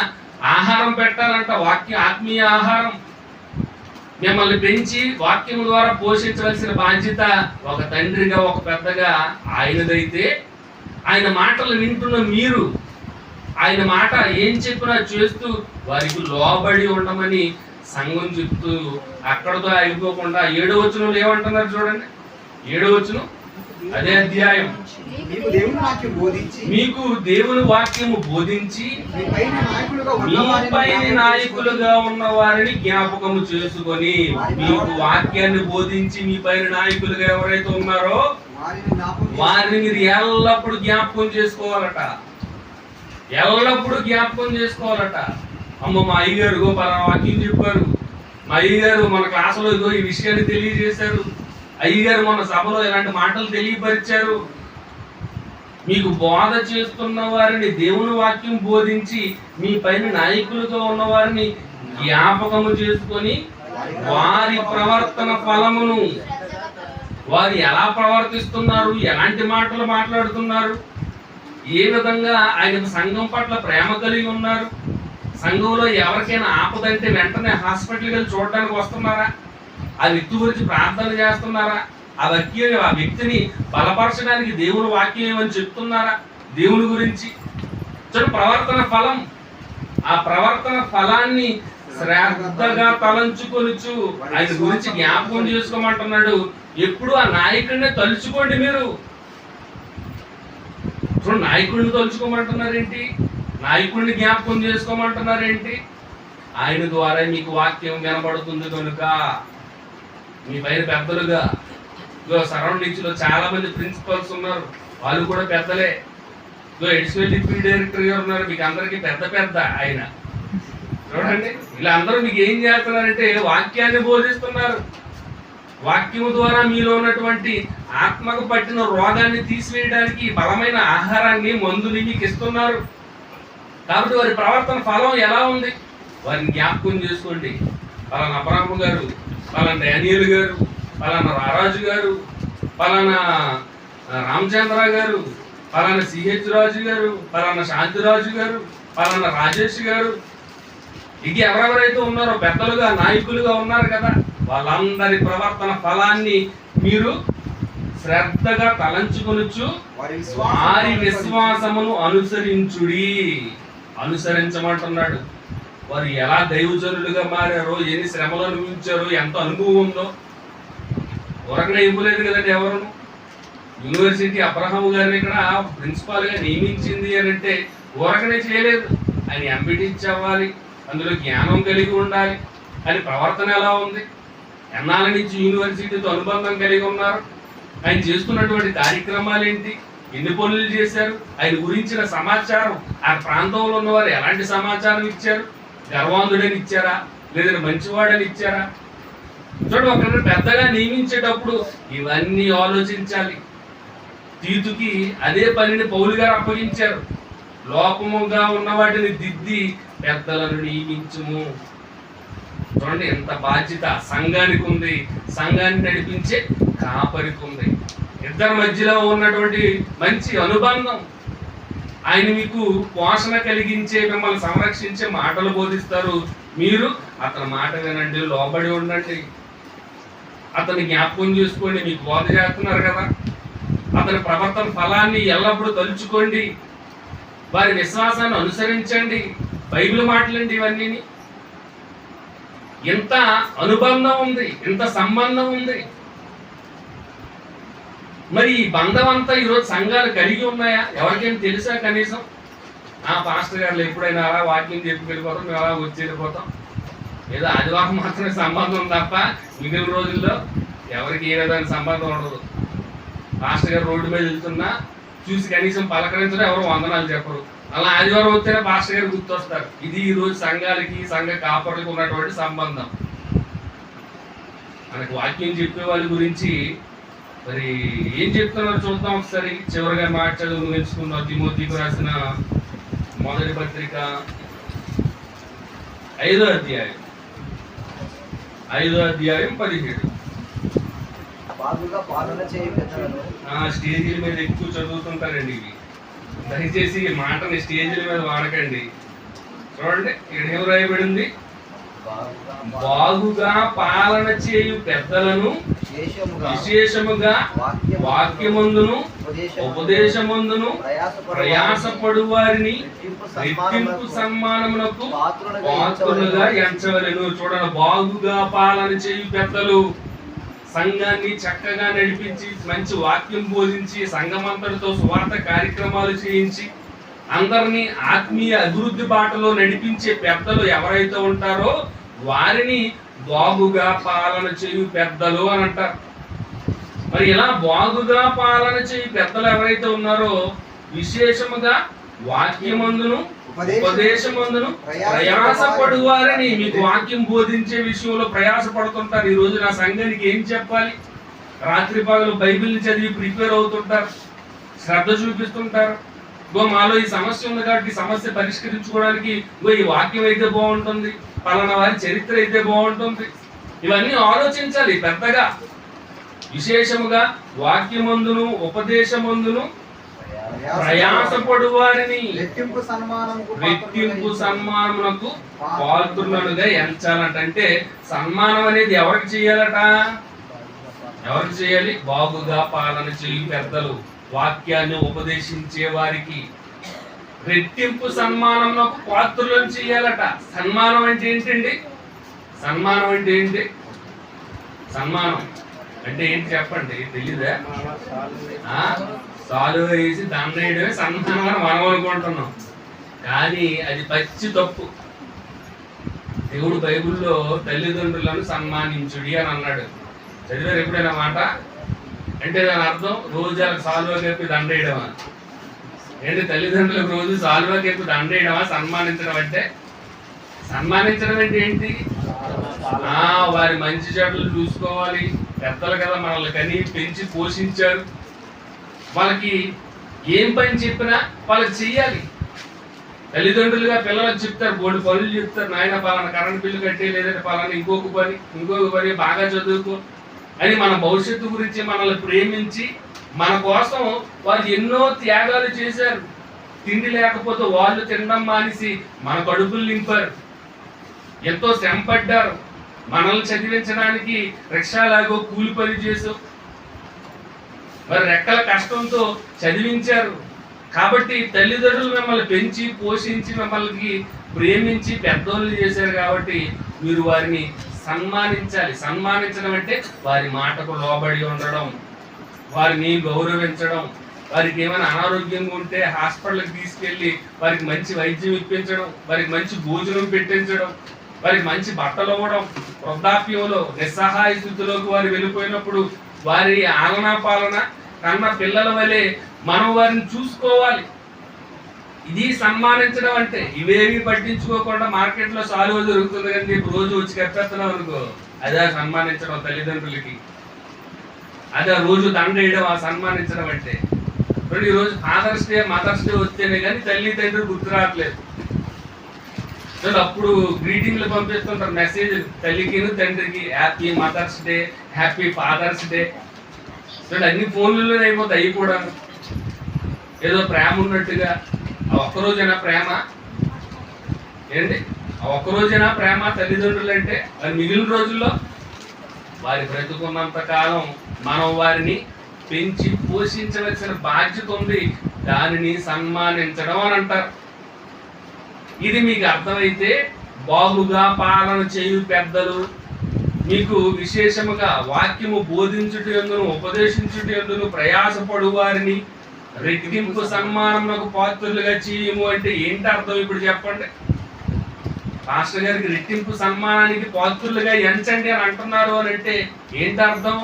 ఆహారం పెట్టాలంట, ఆత్మీయ ఆహారం. మిమ్మల్ని పెంచి వాక్యం ద్వారా పోషించవలసిన బాధ్యత ఒక తండ్రిగా, ఒక పెద్దగా ఆయనదైతే, ఆయన మాటలు వింటున్న మీరు ఆయన మాట ఏం చెప్పినా చేస్తూ వారికి లోబడి ఉండమని సంఘం చెప్తూ అక్కడతో ఆగిపోకుండా 7వ వచనంలో ఏమంటున్నారు చూడండి. 7వ వచనం అదే అధ్యాయం. మీకు దేవుని వాక్యము బోధించి మీ పైన నాయకులుగా ఉన్న వారిని జ్ఞాపకము చేసుకొని, మీకు వాక్యాన్ని బోధించి మీ పైన నాయకులుగా ఎవరైతే ఉన్నారో వారిని మీరు ఎల్లప్పుడూ జ్ఞాపకం చేసుకోవాలట. ఎల్లప్పుడూ జ్ఞాపకం చేసుకోవాలట. అమ్మ, మా అయ్యగారు పలానా వాక్యం చెప్పారు, మా అయ్యగారు మన క్లాసులో ఈ విషయాన్ని తెలియజేశారు, అయ్యగారు మన సభలో ఇలాంటి మాటలు తెలియపరిచారు మీకు బోధ చేస్తున్న వారిని, దేవుని వాక్యం బోధించి మీ పైన నాయకులుగా ఉన్న వారిని జ్ఞాపకము చేసుకొని వారి ప్రవర్తన ఫలమును, వారు ఎలా ప్రవర్తిస్తున్నారు, ఎలాంటి మాటలు మాట్లాడుతున్నారు, ఏ విధంగా ఆయన సంఘం పట్ల ప్రేమ కలిగి ఉన్నారు, సంఘంలో ఎవరికైనా ఆపదంటే వెంటనే హాస్పిటల్కి వెళ్ళి చూడడానికి వస్తున్నారా, ఆ వ్యక్తి గురించి ప్రార్థన చేస్తున్నారా, ఆ వ్యక్తిని బలపరచడానికి దేవుని వాక్యం ఏమని చెప్తున్నారా, దేవుని గురించి ప్రవర్తన ఫలం. ఆ ప్రవర్తన ఫలాన్ని శ్రద్ధగా తలంచుకొనుచు ఆయన గురించి జ్ఞాపకం చేసుకోమంటున్నాడు. ఎప్పుడు ఆ నాయకుడిని తలుచుకోండి. మీరు చూడండి, నాయకుడిని తలుచుకోమంటున్నారేంటి, నాయకుడిని జ్ఞాపకం చేసుకోమంటున్నారేంటి? ఆయన ద్వారా మీకు వాక్యం వినబడుతుంది కనుక మీ పైన పెద్దలుగా సరౌండింగ్స్ లో చాలా మంది ప్రిన్సిపల్స్ ఉన్నారు, వాళ్ళు కూడా పెద్దలే. అడిషనల్ డిప్యూటీ డైరెక్టర్ గారు ఉన్నారు, మీకు అందరికి పెద్ద ఆయన. చూడండి, వీళ్ళందరూ మీకు ఏం చేస్తున్నారంటే వాక్యాన్ని బోధిస్తున్నారు. వాక్యము ద్వారా మీలో ఉన్నటువంటి ఆత్మకు పట్టిన రోగాన్ని తీసివేయడానికి బలమైన ఆహారాన్ని, మందుని మీకు ఇస్తున్నారు. కాబట్టి వారి ప్రవర్తన ఫలం ఎలా ఉంది వారిని జ్ఞాపకం చేసుకోండి. పలానా అబ్రాహ్మ గారు, పలానా డానియేలు గారు, పలానా రారాజు గారు, పలానా రామచంద్ర గారు, పలానా సిహెచ్ రాజు గారు, పలానా శాంతిరాజు గారు, పలానా రాజేష్ గారు, ఇక ఎవరెవరైతే ఉన్నారో పెద్దలుగా నాయకులుగా ఉన్నారు కదా, వాళ్ళందరి ప్రవర్తన ఫలాన్ని మీరు శ్రద్ధగా తలంచుకొనుచు వారి విశ్వాసమును అనుసరించమంటున్నాడు. వారు ఎలా దైవజనులుగా మారారో, ఎన్ని శ్రమలు అనుభవించారో, ఎంత అనుభవం ఉందో ఊరకనే ఇవ్వలేదు కదండి ఎవరు. యూనివర్సిటీ అబ్రహాం గారిని ఇక్కడ ప్రిన్సిపాల్ గా నియమించింది అని అంటే ఊరకనే చేయలేదు. ఆయన ఎంబీటీసీ అవ్వాలి, అందులో జ్ఞానం కలిగి ఉండాలి. అని ప్రవర్తన ఎలా ఉంది, ఎన్నాళ్ళ నుంచి యూనివర్సిటీతో అనుబంధం కలిగి ఉన్నారు, ఆయన చేస్తున్నటువంటి కార్యక్రమాలు ఏంటి, ఎన్ని పనులు చేశారు, ఆయన గురించిన సమాచారం, ఆ ప్రాంతంలో ఉన్నవారు ఎలాంటి సమాచారం ఇచ్చారు, గర్వాంధుడని ఇచ్చారా, లేదంటే మంచివాడని ఇచ్చారా. చూడండి, ఒకరిని పెద్దగా నియమించేటప్పుడు ఇవన్నీ ఆలోచించాలి. తీతుకి అదే పనిని పౌలు గారు అప్పగించారు. లోపముగా ఉన్న వాటిని దిద్ది పెద్దలను నియమించుము. చూడండి, ఎంత బాధ్యత సంఘానికి ఉంది, సంఘాన్ని నడిపించే కాపరికి ఉంది. ఇద్దరి మధ్యలో ఉన్నటువంటి మంచి అనుబంధం. ఆయన మీకు పోషణ కలిగించే, మిమ్మల్ని సంరక్షించే మాటలు బోధిస్తారు. మీరు అతని మాట వినండి, లోబడి ఉండండి, అతన్ని జ్ఞాపకం చేసుకోండి. మీకు బోధ చేస్తున్నారు కదా, అతని ప్రవర్తన ఫలాన్ని ఎల్లప్పుడూ తలుచుకోండి, వారి విశ్వాసాన్ని అనుసరించండి. బైబిల్ మాటలండి ఇవన్నీ. ఎంత అనుబంధం ఉంది, ఎంత సంబంధం ఉంది. మరి ఈ బంధం అంతా ఈరోజు సంఘాలు కలిగి ఉన్నాయా? ఎవరికైనా తెలుసా కనీసం? పాస్టర్ గారు ఎప్పుడైనా అలా వాక్యం చెప్పి వెళ్ళిపోతాం, మేము అలా వచ్చి వెళ్ళిపోతాం, ఏదో ఆదివారం మాత్రమే సంబంధం తప్ప మిగిలిన రోజుల్లో ఎవరికి ఏ విధమైన సంబంధం ఉండదు. పాస్టర్ గారు రోడ్డు మీద వెళ్తున్నా చూసి కనీసం పలకరించడం, ఎవరు వందనాలు చెప్పరు. అలా ఆదివారం వస్తేనే పాస్టర్ గారు గుర్తొస్తారు. ఇది ఈ రోజు సంఘాలకి, సంఘ కాపర్లకు ఉన్నటువంటి సంబంధం. మనకు వాక్యం చెప్పే వాళ్ళ గురించి మరి ఏం చెప్తున్నారో చూద్దాం ఒకసారి. చివరిగా మాట చదువు నేర్చుకుందాం. తిమోతికి రాసిన మొదటి పత్రిక 5వ అధ్యాయం 17. స్టేజీల మీద ఎక్కువ చదువుతుంటారండి ఇవి. దయచేసి మాటని స్టేజీల మీద వాడకండి. చూడండి, ఇక్కడ ఏం రాయబడింది? బాగుగా పాలన చేయు పెద్దలను విశేషముగా వాక్యమందును ఉపదేశమందును ప్రయాసపడు వారిని రెట్టింపు సన్మానమునకు పాత్రులుగా ఎంచవలెను. చూడండి, బాగుగా పాలన చేయు పెద్దలు సంఘాన్ని చక్కగా నడిపించి, మంచి వాక్యం బోధించి, సంఘమంతటితో సువార్త కార్యక్రమాలు చేయించి, అందరినీ ఆత్మీయ అభివృద్ధి బాటలో నడిపించే పెద్దలు ఎవరైతే ఉంటారో వారిని బాగుగా పాలన చేయు పెద్దలు అని అంటారు. మరి ఇలా బాగుగా పాలన చేయు పెద్దలు ఎవరైతే ఉన్నారో విశేషముగా వాక్యమందును ఉపదేశమందును ప్రయాసపడు వారిని, మీకు వాక్యం బోధించే విషయంలో ప్రయాసపడుతుంటారు. ఈ రోజు నా సంఘానికి ఏం చెప్పాలి, రాత్రి పగలు బైబిల్ని చదివి ప్రిపేర్ అవుతుంటారు. శ్రద్ధ చూపిస్తుంటారు. ఇగో మాలో ఈ సమస్య ఉంది కాబట్టి ఈ సమస్య పరిష్కరించుకోవడానికి ఇగో ఈ వాక్యం అయితే బాగుంటుంది, పలానా వారి చరిత్ర అయితే బాగుంటుంది. ఇవన్నీ ఆలోచించాలి పెద్దగా. విశేషముగా వాక్యమందును ఉపదేశమందును ప్రయాసపడు వారిని రెట్టింపు సన్మానమునకు పాత్రులనుగా ఎంచాలంటే సన్మానం అనేది ఎవరికి చేయాలట? ఎవరికి చేయాలి? బాగుగా పాలన చేయు పెద్దలు, వాక్యాన్ని ఉపదేశించే వారికి రెట్టింపు సన్మానమునకు పాత్రులను చేయాలట. సన్మానం అంటే ఏంటండి? సన్మానం అంటే ఏంటి? సన్మానం అంటే ఏంటి చెప్పండి, తెలీదా? సాలువ వేసి దండ వేయడమే సన్మానం అని మనం అనుకుంటున్నాం, కానీ అది పచ్చి తప్పు. దేవుడు బైబిల్లో తల్లిదండ్రులను సన్మానించుడి అని అన్నాడు. చదివారు ఎప్పుడైనా మాట? అంటే దాని అర్థం రోజు వాళ్ళకి సాలువ కప్పి దండ వేయడమా? ఏంటి, తల్లిదండ్రులకు రోజు సాలువ కప్పి దండ వేయడమా సన్మానించడం అంటే? సన్మానించడం అంటే ఏంటి? వారి మంచి చెడులు చూసుకోవాలి. పెద్దలు కదా మనల్ని కని పెంచి పోషించారు. వాళ్ళకి ఏం పని చెప్పినా వాళ్ళకి చెయ్యాలి. తల్లిదండ్రులుగా పిల్లలకు చెప్తారు, బోర్డు పనులు చెప్తారు. నాయన పలానా కరెంట్ బిల్లు కట్టే, లేదంటే పలానా ఇంకొక పని బాగా చదువుకో అని మన భవిష్యత్తు గురించి మనల్ని ప్రేమించి మన కోసం వాళ్ళు ఎన్నో త్యాగాలు చేశారు. తిండి లేకపోతే వాళ్ళు తినడం మానేసి మన కడుపులు నింపారు. ఎంతో శ్రమ పడ్డారు. మనల్ని చదివించడానికి రిక్షాలాగో కూలి పని చేసు మరి రెక్కల కష్టంతో చదివించారు. కాబట్టి తల్లిదండ్రులు మిమ్మల్ని పెంచి పోషించి మిమ్మల్ని ప్రేమించి పెద్దోళ్ళు చేశారు. కాబట్టి మీరు వారిని సన్మానించాలి. సన్మానించడం అంటే వారి మాటకు లోబడి ఉండడం, వారిని గౌరవించడం, వారికి ఏమైనా అనారోగ్యంగా ఉంటే హాస్పిటల్కి తీసుకెళ్ళి వారికి మంచి వైద్యం ఇప్పించడం, వారికి మంచి భోజనం పెట్టించడం, వారికి మంచి బట్టలు ఇవ్వడం. వృద్ధాప్యంలో నిస్సహాయ స్థితిలోకి వారు వెళ్ళిపోయినప్పుడు వారి ఆలనా పాలన కన్న పిల్లల వలె మనం వారిని చూసుకోవాలి. ఇది సన్మానించడం అంటే. ఇవేవి పట్టించుకోకుండా మార్కెట్లో సాలువ దొరుకుతుంది కానీ రోజు వచ్చి కప్పెత్తడం అనుకో, అదే సన్మానించడం తల్లిదండ్రులకి. అదే రోజు దండ వేయడం ఆ సన్మానించడం అంటే. ఇప్పుడు ఈరోజు ఫాదర్స్ డే మదర్స్ డే వస్తేనే కానీ తల్లి తండ్రి గుర్తు రావట్లేదు. అప్పుడు గ్రీటింగ్లు పంపిస్తుంటారు మెసేజ్, తల్లికి తండ్రికి happy mother's day, happy father's day. అన్ని ఫోన్లలోనే అయిపోతాయి. అవి కూడా ఏదో ప్రేమ ఉన్నట్టుగా. ఆ ఒక్కరోజైనా ప్రేమ ఏంటి? ఆ ఒక్కరోజైనా ప్రేమ తల్లిదండ్రులు అంటే? మరి మిగిలిన రోజుల్లో వారి బ్రతుకున్నంత కాలం మనం వారిని పెంచి పోషించవలసిన బాధ్యత ఉంది. దానిని సన్మానించడం అని అంటారు. ఇది మీకు అర్థమైతే బాగుగా పాలన చేయు పెద్దలు, మీకు విశేషముగా వాక్యము బోధించుట యందును ఉపదేశించుట యందును ప్రయాసపడు వారిని రెట్టింపు సన్మానమునకు పాత్రులుగా చేయము అంటే ఏంటి అర్థం? ఇప్పుడు చెప్పండి. పాస్టర్ గారికి రెట్టింపు సన్మానానికి పాత్రులుగా ఎంచండి అని అంటున్నారు అని అంటే ఏంటి అర్థం?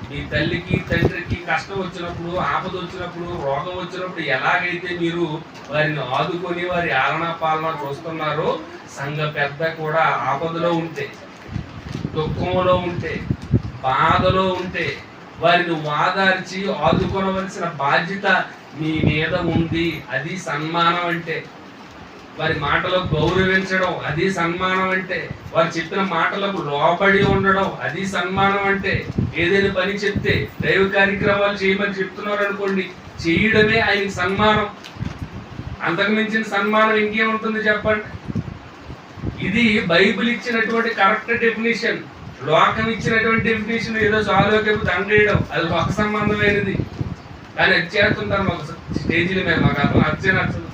మీ తల్లికి తండ్రికి కష్టం వచ్చినప్పుడు, ఆపద వచ్చినప్పుడు, రోగం వచ్చినప్పుడు ఎలాగైతే మీరు వారిని ఆదుకొని వారి ఆలనా పాలన చూస్తున్నారో, సంఘ పెద్ద కూడా ఆపదలో ఉంటే, దుఃఖంలో ఉంటే, బాధలో ఉంటే వారిని వాదార్చి ఆదుకోవలసిన బాధ్యత మీ మీద ఉంది. అది సన్మానం అంటే. వారి మాటలకు గౌరవించడం అది సన్మానం అంటే. వారు చెప్పిన మాటలకు లోబడి ఉండడం అది సన్మానం అంటే. ఏదైనా పని చెప్తే దైవ కార్యక్రమాలు చేయమని చెప్తున్నారు అనుకోండి, చేయడమే ఆయనకి సన్మానం. అంతకు మించిన సన్మానం ఇంకేముంటుంది చెప్పండి? ఇది బైబిల్ ఇచ్చినటువంటి కరెక్ట్ డెఫినేషన్. లోకం ఇచ్చినటువంటి డెఫినేషన్ ఏదో సాలోకేపు దండేయడం అది ఒక సంబంధమైనది. కానీ వచ్చేస్తుంటారు మాకు స్టేజీల మీద, మాకు అర్థం నచ్చదు.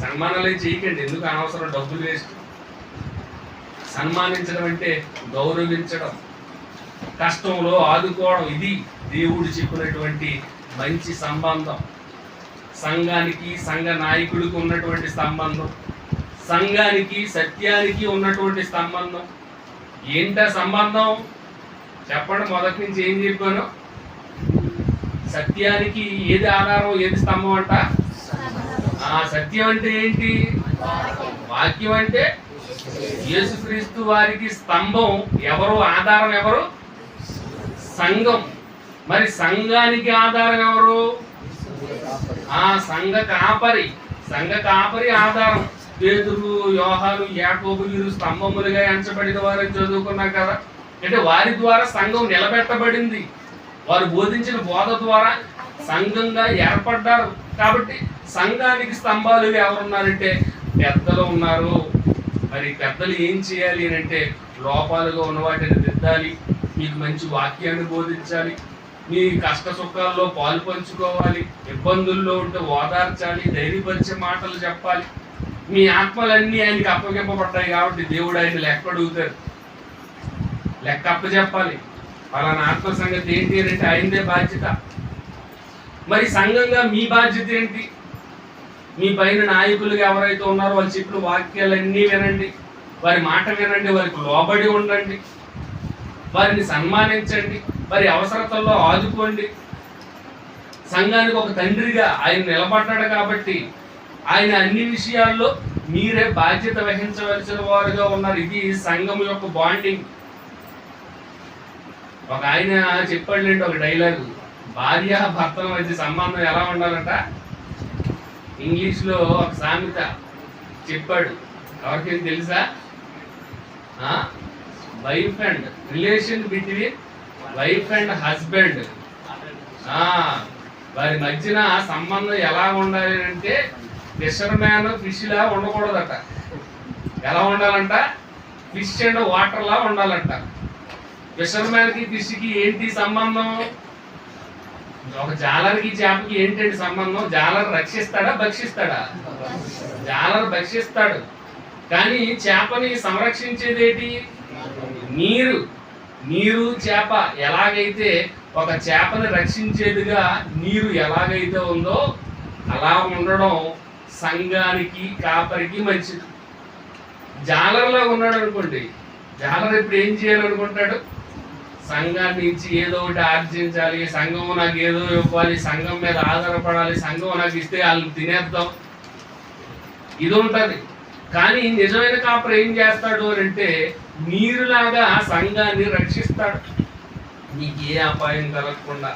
సన్మానాలు చేయకండి, ఎందుకు అనవసరం డబ్బులు వేస్ట్. సన్మానించడం అంటే గౌరవించడం, కష్టంలో ఆదుకోవడం. ఇది దేవుడు చెప్పినటువంటి మంచి సంబంధం. సంఘానికి సంఘ నాయకుడికి ఉన్నటువంటి సంబంధం, సంఘానికి సత్యానికి ఉన్నటువంటి సంబంధం. ఏంటా సంబంధం చెప్పండి? మొదటి నుంచి ఏం చెప్పాను? సత్యానికి ఏది ఆధారం, ఏది స్తంభం అంట? సత్యం అంటే ఏంటి? వాక్యం అంటే యేసుక్రీస్తు వారికి స్తంభం. ఎవరు ఆధారం? ఎవరు? సంఘం. మరి సంఘానికి ఆధారం ఎవరు? సంఘ కాపరి. సంఘ కాపరి ఆధారం. పేతురు, యోహాను, యాకోబు వీరు స్తంభములుగా ఎంచబడిన వారని చదువుకున్నాం కదా. అంటే వారి ద్వారా సంఘం నిలబెట్టబడింది. వారు బోధించిన బోధ ద్వారా సంఘంగా ఏర్పడ్డారు. కాబట్టి సంఘానికి స్తంభాలు ఎవరున్నారంటే పెద్దలు ఉన్నారు. మరి పెద్దలు ఏం చేయాలి అంటే లోపాలుగా ఉన్న వాటిని దిద్దాలి, మీకు మంచి వాక్యాన్ని బోధించాలి, మీ కష్ట సుఖాల్లో పాలు పంచుకోవాలి, ఇబ్బందుల్లో ఉంటే ఓదార్చాలి, ధైర్యపరిచే మాటలు చెప్పాలి. మీ ఆత్మలన్నీ ఆయనకి అప్పగింపబడ్డాయి కాబట్టి దేవుడు ఆయన లెక్క అడుగుతారు, లెక్క అప్పచెప్పాలి. పలానా ఆత్మ సంగతి ఏంటి అంటే ఆయనదే బాధ్యత. మరి సంఘంగా మీ బాధ్యత ఏంటి? మీ పైన నాయకులుగా ఎవరైతే ఉన్నారో వాళ్ళు చెప్పిన వాక్యాలన్నీ వినండి, వారి మాట వినండి, వారికి లోబడి ఉండండి, వారిని సన్మానించండి, వారి అవసరతల్లో ఆదుకోండి. సంఘానికి ఒక తండ్రిగా ఆయన నిలబడ్డాడు కాబట్టి ఆయన అన్ని విషయాల్లో మీరే బాధ్యత వహించవలసిన వారుగా ఉన్నారు. ఇది సంఘం యొక్క బాండింగ్. ఒక ఆయన చెప్పాడులేండి ఒక డైలాగు, భార్య భర్తల మధ్య సంబంధం ఎలా ఉండాలంట ఇంగ్లీష్లో ఒక సామెత చెప్పాడు. ఎవరికైనా తెలుసా? Wife and relation between wife and husband, వారి మధ్యన సంబంధం ఎలా ఉండాలి అంటే ఫిషర్ మ్యాన్ ఫిష్ లా ఉండకూడదట. ఎలా ఉండాలంట? ఫిష్ అండ్ వాటర్ లా ఉండాలంట. ఫిషర్ మ్యాన్ కి ఫిష్ కి ఏంటి సంబంధం? ఒక జాలర్కి చేపకి ఏంటంటే సంబంధం? జాలర్ రక్షిస్తాడా భక్షిస్తాడా? జాలర్ భక్షిస్తాడు. కానీ చేపని సంరక్షించేది ఏంటి? నీరు. నీరు చేప ఎలాగైతే ఒక చేపని రక్షించేదిగా నీరు ఎలాగైతే ఉందో అలా ఉండడం సంఘానికి కాపరికి మంచిది. జాలర్లో ఉన్నాడు అనుకోండి, జాలర్ ఇప్పుడు ఏం చేయాలనుకుంటాడు? సంఘాన్ని నుంచి ఏదో ఒకటి ఆర్జించాలి, సంఘం నాకు ఏదో ఇవ్వాలి, సంఘం మీద ఆధారపడాలి, సంఘం నాకు ఇస్తే వాళ్ళు తినేద్దాం, ఇది ఉంటుంది. కానీ నిజమైన కాపరి ఏం చేస్తాడు అంటే నీరులాగా సంఘాన్ని రక్షిస్తాడు. నీకు ఏ అపాయం కలగకుండా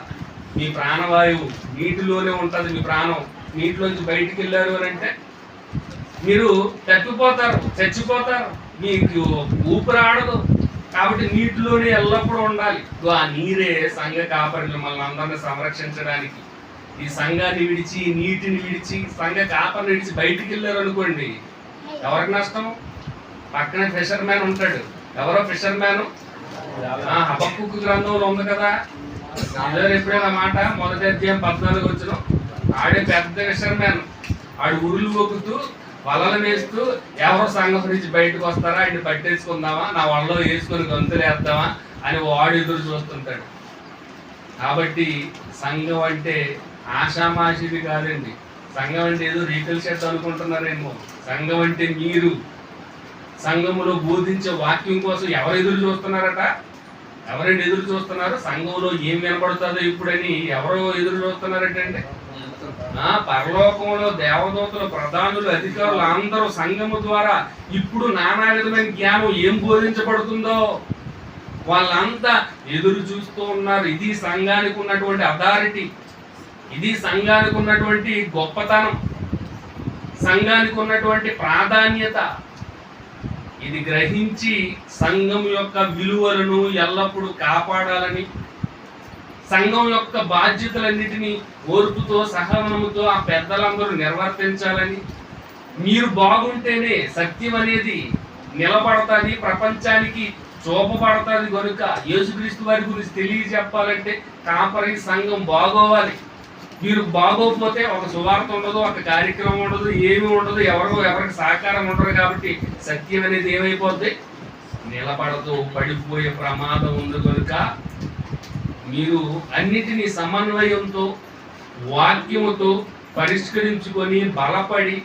మీ ప్రాణవాయువు నీటిలోనే ఉంటుంది. మీ ప్రాణం నీటిలోంచి బయటికి వెళ్ళారు అని అంటే మీరు తప్పిపోతారు, చచ్చిపోతారు, మీకు ఊపిరాడదు. కాబట్టి నీటిలోనే ఎల్లప్పుడూ ఉండాలి. ఆ నీరే సంఘ కాపరిలు మనల్ని అందరినీ సంరక్షించడానికి. ఈ సంఘాన్ని విడిచి, నీటిని విడిచి, సంఘ కాపరిని విడిచి బయటికి వెళ్ళారు అనుకోండి, ఎవరికి నష్టం? పక్కనే ఫిషర్ మ్యాన్ ఉంటాడు. ఎవరో ఫిషర్ మ్యాన్ హబక్కూకు గ్రంథంలో ఉంది కదా, ఎప్పుడైనా మాట మొదటి అధ్యాయం 14 వచ్చిన ఆడే పెద్ద ఫిషర్ మ్యాన్. ఆడు ఉరులు మొక్కుతూ వలలు వేస్తూ ఎవరో సంఘం నుంచి బయటకు వస్తారా, ఆయన పట్టేసుకుందామా, నా వలలో వేసుకొని గొంతులేద్దామా అని వాడు ఎదురు చూస్తుంటాడు. కాబట్టి సంఘం అంటే ఆషామాషిది కాదండి. సంఘం అంటే ఏదో రీటైల్ షెడ్ అనుకుంటున్నారేమో. సంఘం అంటే మీరు. సంఘములో బోధించే వాక్యం కోసం ఎవరు ఎదురు చూస్తున్నారట? ఎవరండి ఎదురు చూస్తున్నారు? సంఘంలో ఏం వినపడుతుందో ఇప్పుడని ఎవరో ఎదురు చూస్తున్నారటండి. పరలోకంలో దేవదూతలు, ప్రధానులు, అధికారులు అందరూ సంఘము ద్వారా ఇప్పుడు నానా విధమైన జ్ఞానం ఏం బోధించబడుతుందో వాళ్ళంతా ఎదురు చూస్తూ ఉన్నారు. ఇది సంఘానికి ఉన్నటువంటి అథారిటీ, ఇది సంఘానికి ఉన్నటువంటి గొప్పతనం, సంఘానికి ఉన్నటువంటి ప్రాధాన్యత. ఇది గ్రహించి సంఘం యొక్క విలువలను ఎల్లప్పుడూ కాపాడాలని, సంఘం యొక్క బాధ్యతలన్నిటినీ ఓర్పుతో సహనముతో ఆ పెద్దలందరూ నిర్వర్తించాలని. మీరు బాగుంటేనే సత్యం అనేది నిలబడతాది, ప్రపంచానికి చూపబడతాది. కనుక యేసుక్రీస్తు వారి గురించి తెలియజెప్పాలంటే కాపరి సంఘం బాగోవాలి. మీరు బాగోకపోతే ఒక సువార్త ఉండదు, ఒక కార్యక్రమం ఉండదు, ఏమీ ఉండదు, ఎవరికి సహకారం ఉండదు. కాబట్టి సత్యం అనేది ఏమైపోద్ది? నిలబడదు, పడిపోయే ప్రమాదం ఉంది. కనుక మీరు అన్నిటినీ సమన్వయంతో వాక్యముతో పరిష్కరించుకొని బలపడి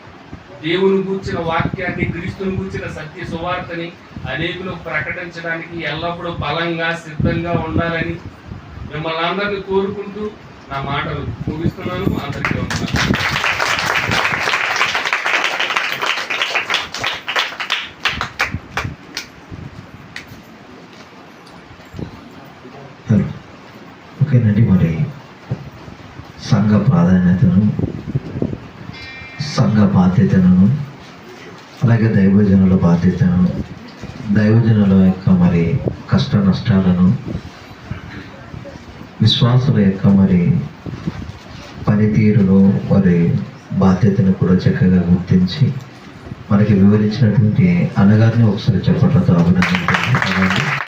దేవుని గూర్చిన వాక్యాన్ని, క్రీస్తుని గూర్చిన సత్య సువార్తని అనేకులకు ప్రకటించడానికి ఎల్లప్పుడూ బలంగా సిద్ధంగా ఉండాలని మిమ్మల్ని అందరినీ కోరుకుంటూ నా మాటలు ముగిస్తున్నాను. అందరికీ వందనాలు. ఒక ఓకేనండి. మరి సంఘ ప్రాధాన్యతను, సంఘ బాధ్యతను, అలాగే దైవజనుల బాధ్యతను, దైవజనుల యొక్క మరి కష్ట నష్టాలను, విశ్వాసుల యొక్క మరి పనితీరును, వారి బాధ్యతను కూడా చక్కగా గుర్తించి మనకి వివరించినటువంటి అన్నగారిని ఒకసారి చెప్పట్లతో అభినందించండి.